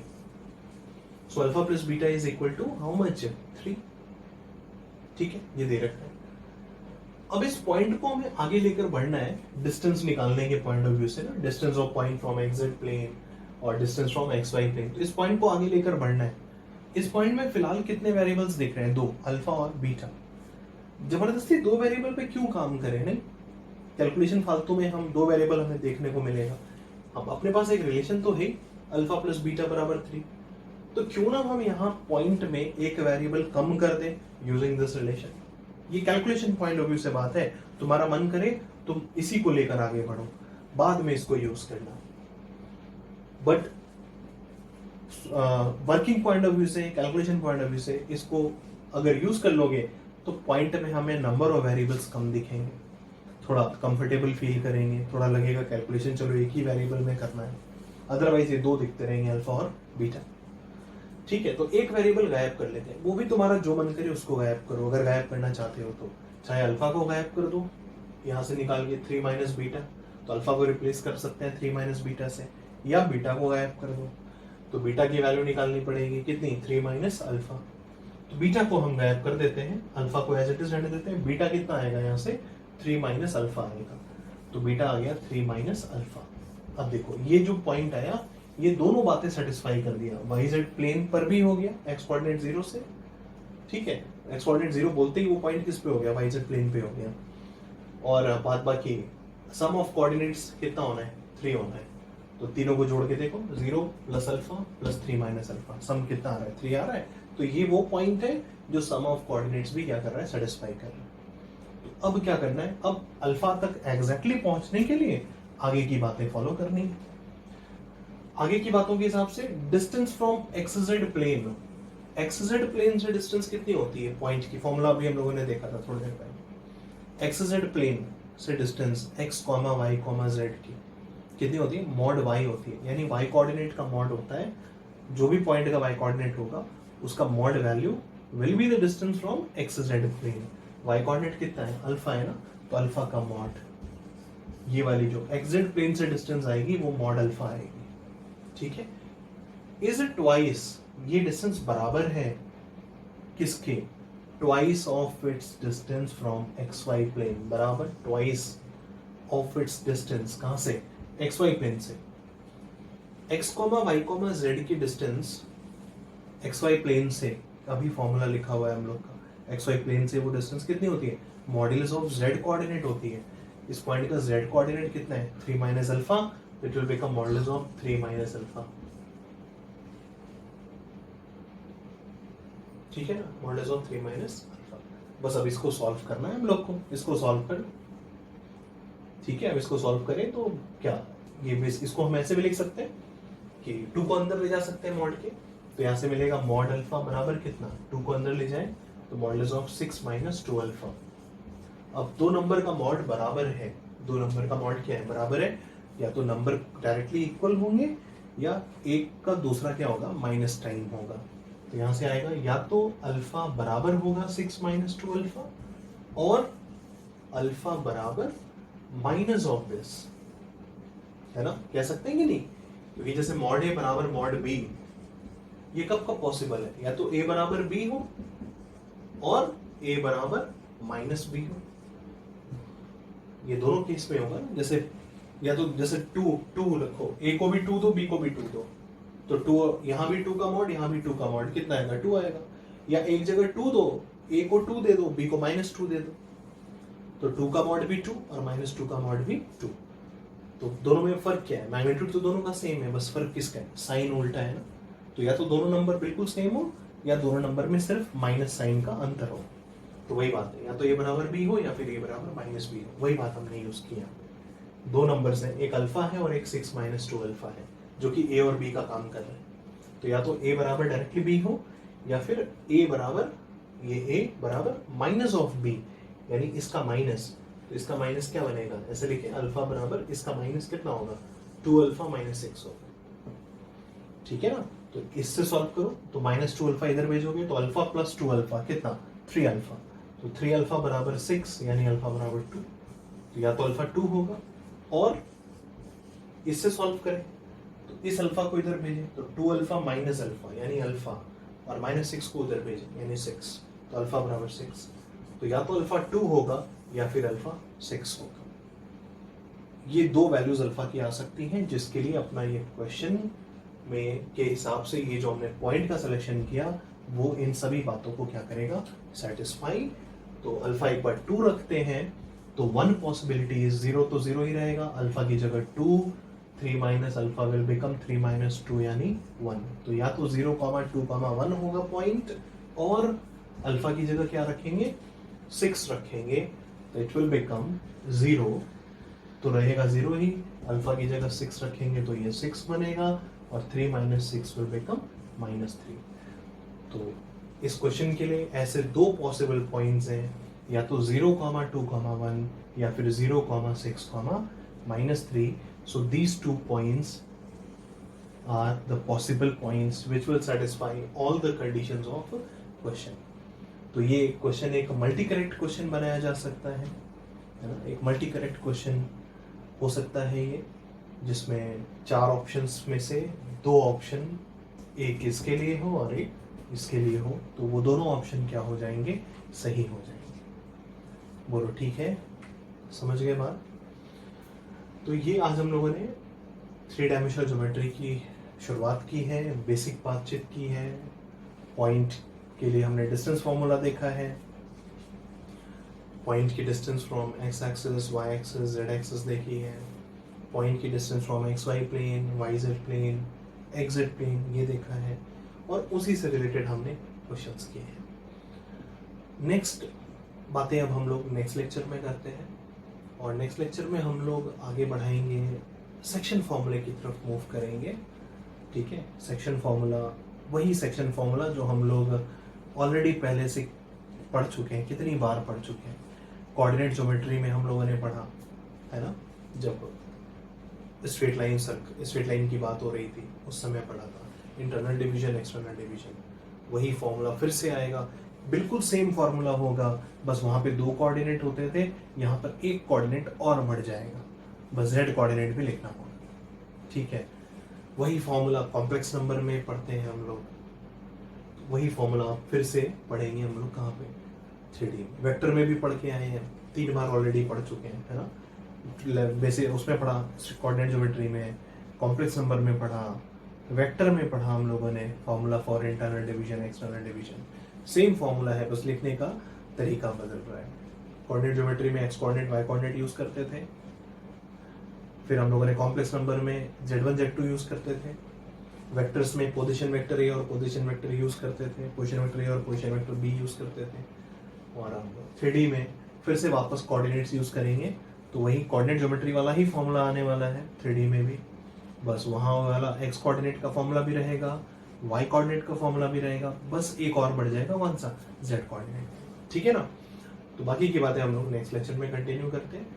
So alpha plus beta is equal to how much, 3। ठीक है, ये दे रखा है। अब इस पॉइंट को हमें आगे लेकर बढ़ना है डिस्टेंस निकालने के पॉइंट ऑफ व्यू से ना, distance of point from XZ plane और डिस्टेंस फ्रॉम XY प्लेन। तो इस पॉइंट को आगे लेकर बढ़ना है। इस पॉइंट में फिलहाल कितने वेरिएबल्स दिख रहे हैं, 2, अल्फा और बीटा। जबरदस्ती 2 वेरिएबल पे क्यों काम करें, नहीं कैलकुलेशन फालतू में, हम 2 वेरिएबल हमें देखने को मिलेगा। अब अपने पास एक रिलेशन तो है, अल्फा प्लस बीटा बराबर 3, तो क्यों ना हम यहाँ पॉइंट में एक वेरिएबल कम कर दें यूजिंग दिस रिलेशन। ये कैलकुलेशन पॉइंट ऑफ व्यू से बात है, तुम्हारा मन करे तुम इसी को लेकर आगे बढ़ो, बाद में इसको यूज करना, but working point of view से, कैलकुलेशन पॉइंट ऑफ व्यू से इसको अगर यूज कर लोगे तो पॉइंट में हमें नंबर ऑफ वेरिएबल्स कम दिखेंगे, थोड़ा कंफर्टेबल फील करेंगे, थोड़ा लगेगा कैलकुलेशन चलो एक ही वेरिएबल में करना है, अदरवाइज ये 2 दिखते रहेंगे, अल्फा और बीटा। ठीक है, तो एक वेरिएबल गायब कर लेते हैं, वो भी तुम्हारा जो मन करे उसको गायब करो, अगर गायब करना चाहते हो तो। चाहे अल्फा को गायब कर दो यहां से निकाल के 3 माइनस बीटा, तो अल्फा को रिप्लेस कर सकते हैं 3 माइनस बीटा से, या बीटा को गायब कर दो तो बीटा की वैल्यू निकालनी पड़ेगी कितनी, 3 माइनस अल्फा। तो बीटा को हम गायब कर देते हैं, अल्फा को एज इट इज रहने देते हैं, बीटा कितना आएगा यहाँ से, 3 माइनस अल्फा आएगा, तो बीटा आ गया 3 माइनस अल्फा। अब देखो ये जो पॉइंट आया ये दोनों बातें सेटिस्फाई कर दिया, YZ प्लेन पर भी हो गया x कोऑर्डिनेट 0 से। ठीक है, x कोऑर्डिनेट 0 बोलते ही वो पॉइंट किस पे हो गया, YZ प्लेन पे हो गया। और बाद बाकी सम ऑफ कोऑर्डिनेट्स कितना होना है, 3 होना है, तो तीनों को जोड़ के देखो, 0 plus alpha plus 3 minus alpha, sum कितना आ रहा है, 3 आ रहा है। तो ये वो पॉइंट है जो सम ऑफ कोऑर्डिनेट्स भी क्या कर रहा है, सेटिस्फाई कर रहा है। तो अब क्या करना है, अब अल्फा तक एग्जैक्टली पहुंचने के लिए आगे की बातें फॉलो करनी है। आगे की बातों के हिसाब से distance from XZ plane, XZ plane से डिस्टेंस कितनी होती है पॉइंट की, फॉर्मूला भी हम लोगों ने देखा था थोड़ी देर पहले। XZ प्लेन से डिस्टेंस x, y, z की कितनी होती है, मॉड y होती है, यानी y कोऑर्डिनेट का मॉड होता है, जो भी पॉइंट का y कोऑर्डिनेट होगा उसका mod value will be the distance from XZ plane. y coordinate कितना है, अल्फा है ना, तो अल्फा का मॉड, ये वाली जो XZ प्लेन से डिस्टेंस आएगी वो मॉड अल्फा आएगी। ठीक है, इज इट ट्वाइस, ये डिस्टेंस बराबर है किसके, twice of its distance from XY plane, बराबर ट्वाइस ऑफ इट्स डिस्टेंस कहां से, एक्स वाई प्लेन से x comma Y comma Z की डिस्टेंस एक्स वाई प्लेन से, अभी फॉर्मूला लिखा हुआ है हम लोग का, एक्स वाई प्लेन से वो डिस्टेंस कितनी होती है, मॉड्यूलस ऑफ जेड कोऑर्डिनेट होती है। इस पॉइंट का जेड कोऑर्डिनेट कितना है, 3 minus alpha, it will become modulus of 3 minus alpha. ठीक है ना, मॉड्यूलस ऑफ 3 माइनस अल्फा। बस अब इसको सॉल्व करना है हम लोग को, इसको सॉल्व कर। ठीक है, अब इसको सॉल्व करें तो क्या, ये इसको हम ऐसे भी लिख सकते हैं कि 2 को अंदर ले जा सकते हैं मॉड के, तो यहाँ से मिलेगा मॉड अल्फा बराबर कितना, 2 को अंदर ले जाए तो मॉडुलस ऑफ 6 माइनस 2 अल्फा। अब दो नंबर का मॉड बराबर है, दो नंबर का मॉड क्या है, बराबर है, या तो नंबर डायरेक्टली इक्वल होंगे या एक का दूसरा क्या होगा, माइनस टाइम होगा। तो यहां से आएगा या तो अल्फा बराबर होगा 6 माइनस 2 अल्फा, और अल्फा बराबर माइनस ऑफ दिस, है ना, कह सकते हैं कि नहीं, क्योंकि जैसे मॉड ए बराबर मॉड बी, ये कब कब पॉसिबल है, या तो ए बराबर बी हो और ए बराबर माइनस बी हो, ये दोनों केस में होगा ना। जैसे या तो जैसे 2 रखो, ए को भी 2 दो, बी को भी 2 दो, तो 2 यहां भी 2 का मॉड, यहां भी 2 का मॉड, कितना आएगा, 2 आएगा। या एक जगह 2 दो, ए को 2 दे दो, बी को माइनस 2 दे दो, तो 2 का मॉड भी 2 और माइनस 2 का मॉड भी 2। तो दोनों में फर्क क्या है, मैग्नीट्यूड तो दोनों का सेम है, बस फर्क किसका है, साइन उल्टा है ना। तो या तो दोनों नंबर बिल्कुल सेम हो या दोनों नंबर में सिर्फ माइनस साइन का अंतर हो, तो वही बात है, या तो ए बराबर बी हो या फिर ए बराबर माइनस बी हो, वही बात हमने यूज की यहाँ पे। दो नंबर्स हैं, एक अल्फा है और एक 6 माइनस 2 अल्फा है, जो कि ए और बी का काम कर रहे हैं। तो या तो ए बराबर डायरेक्टली बी हो या फिर ए बराबर, ये ए बराबर माइनस ऑफ बी, यानी इसका माइनस, तो इसका माइनस क्या बनेगा, ऐसे लिखे अल्फा बराबर इसका माइनस कितना होगा, 2 अल्फा माइनस 6 होगा। ठीक है ना, तो इससे सॉल्व करो, तो माइनस 2 अल्फा इधर भेजोगे तो अल्फा प्लस 2 अल्फा कितना, 3 अल्फा, तो 3 अल्फा बराबर 6, यानी अल्फा बराबर 2, तो या तो अल्फा 2 होगा, और इससे सॉल्व करें तो इस अल्फा को इधर भेजें तो 2 अल्फा माइनस अल्फा यानी अल्फा, और माइनस 6 को उधर भेजें यानी 6, तो अल्फा बराबर 6, तो या तो अल्फा 2 होगा या फिर अल्फा 6 होगा। ये दो वैल्यूज अल्फा की आ सकती हैं, जिसके लिए अपना ये क्वेश्चन में के हिसाब से ये जो हमने पॉइंट का सिलेक्शन किया वो इन सभी बातों को क्या करेगा, सेटिस्फाई। तो अल्फा एक बार 2 रखते हैं तो 1 पॉसिबिलिटी इज 0, तो 0 ही रहेगा, अल्फा की जगह 2, 3 minus alpha will become 3 minus 2 यानी 1, तो या तो 0, 2, 1 होगा पॉइंट, और अल्फा की जगह क्या रखेंगे, 6 रखेंगे, तो इट विल बिकम 0, तो रहेगा 0 ही, अल्फा की जगह 6 रखेंगे तो ये 6 बनेगा, और 3 माइनस 6 विल बिकम -3। तो इस क्वेश्चन के लिए ऐसे दो पॉसिबल पॉइंट्स हैं, या तो 0, 2, 1 या फिर 0, 6, -3। So these 2 points are the possible points which will satisfy all the conditions of a question. तो ये क्वेश्चन एक मल्टी करेक्ट क्वेश्चन बनाया जा सकता है ना, एक मल्टी करेक्ट क्वेश्चन हो सकता है ये, जिसमें 4 ऑप्शंस में से 2 ऑप्शन एक इसके लिए हो और एक इसके लिए हो, तो वो दोनों ऑप्शन क्या हो जाएंगे, सही हो जाएंगे। बोलो ठीक है, समझ गए बात। तो ये आज हम लोगों ने 3 डायमेंशनल ज्योमेट्री की शुरुआत की है, बेसिक बातचीत की है, पॉइंट के लिए हमने डिस्टेंस फॉर्मूला देखा है, पॉइंट की distance from x axis, y axis, z axis देखी है, पॉइंट की distance from x Y plane, Y Z plane, x Z plane ये देखा है, और उसी से रिलेटेड हमने क्वेश्चंस किए हैं। नेक्स्ट बातें अब हम लोग नेक्स्ट लेक्चर में करते हैं, और नेक्स्ट लेक्चर में हम लोग आगे बढ़ाएंगे, सेक्शन फॉर्मूले की तरफ मूव करेंगे। ठीक है, सेक्शन फॉर्मूला, वही सेक्शन फॉर्मूला जो हम लोग ऑलरेडी पहले से पढ़ चुके हैं, कितनी बार पढ़ चुके हैं, कोऑर्डिनेट ज्योमेट्री में हम लोगों ने पढ़ा है ना, जब स्ट्रेट लाइन की बात हो रही थी उस समय पढ़ा था, इंटरनल डिवीजन, एक्सटर्नल डिवीजन, वही फॉर्मूला फिर से आएगा, बिल्कुल सेम फॉर्मूला होगा, बस वहां पे 2 कोऑर्डिनेट होते थे, यहाँ पर एक कोऑर्डिनेट और बढ़ जाएगा, बस जेड कोऑर्डिनेट भी लिखना होगा। ठीक है, वही फॉर्मूला कॉम्प्लेक्स नंबर में पढ़ते हैं हम लोग, वही फॉर्मूला फिर से पढ़ेंगे हम लोग कहाँ पे, 3D वेक्टर में भी पढ़ के आए हैं, 3 बार ऑलरेडी पढ़ चुके हैं, है ना। बेसिक उसमें पढ़ा, कोऑर्डिनेट ज्योमेट्री में, कॉम्प्लेक्स नंबर में पढ़ा, वेक्टर में पढ़ा हम लोगों ने formula for internal division external division. Same formula है, बस लिखने का तरीका बदल रहा है। कोऑर्डिनेट ज्योमेट्री में x coordinate y coordinate use करते थे, फिर हम लोगों ने कॉम्प्लेक्स नंबर में z1 z2 यूज करते थे, वेक्टर्स में पोजीशन वेक्टर ए और पोजीशन वेक्टर यूज करते थे, पोजीशन वेक्टर ए और पोजीशन वेक्टर बी यूज करते थे। और हम 3D में फिर से वापस कोऑर्डिनेट्स यूज करेंगे, तो वही कोऑर्डिनेट ज्योमेट्री वाला ही फॉर्मूला आने वाला है 3D में भी, बस वहाँ वाला एक्स कोऑर्डिनेट का फॉर्मूला भी रहेगा, वाई कोऑर्डिनेट का फॉर्मूला भी रहेगा, बस एक और बढ़ जाएगा कौन सा, जेड कोऑर्डिनेट। ठीक है ना। तो बाकी की बातें हम लोग नेक्स्ट लेक्चर में कंटिन्यू करते हैं।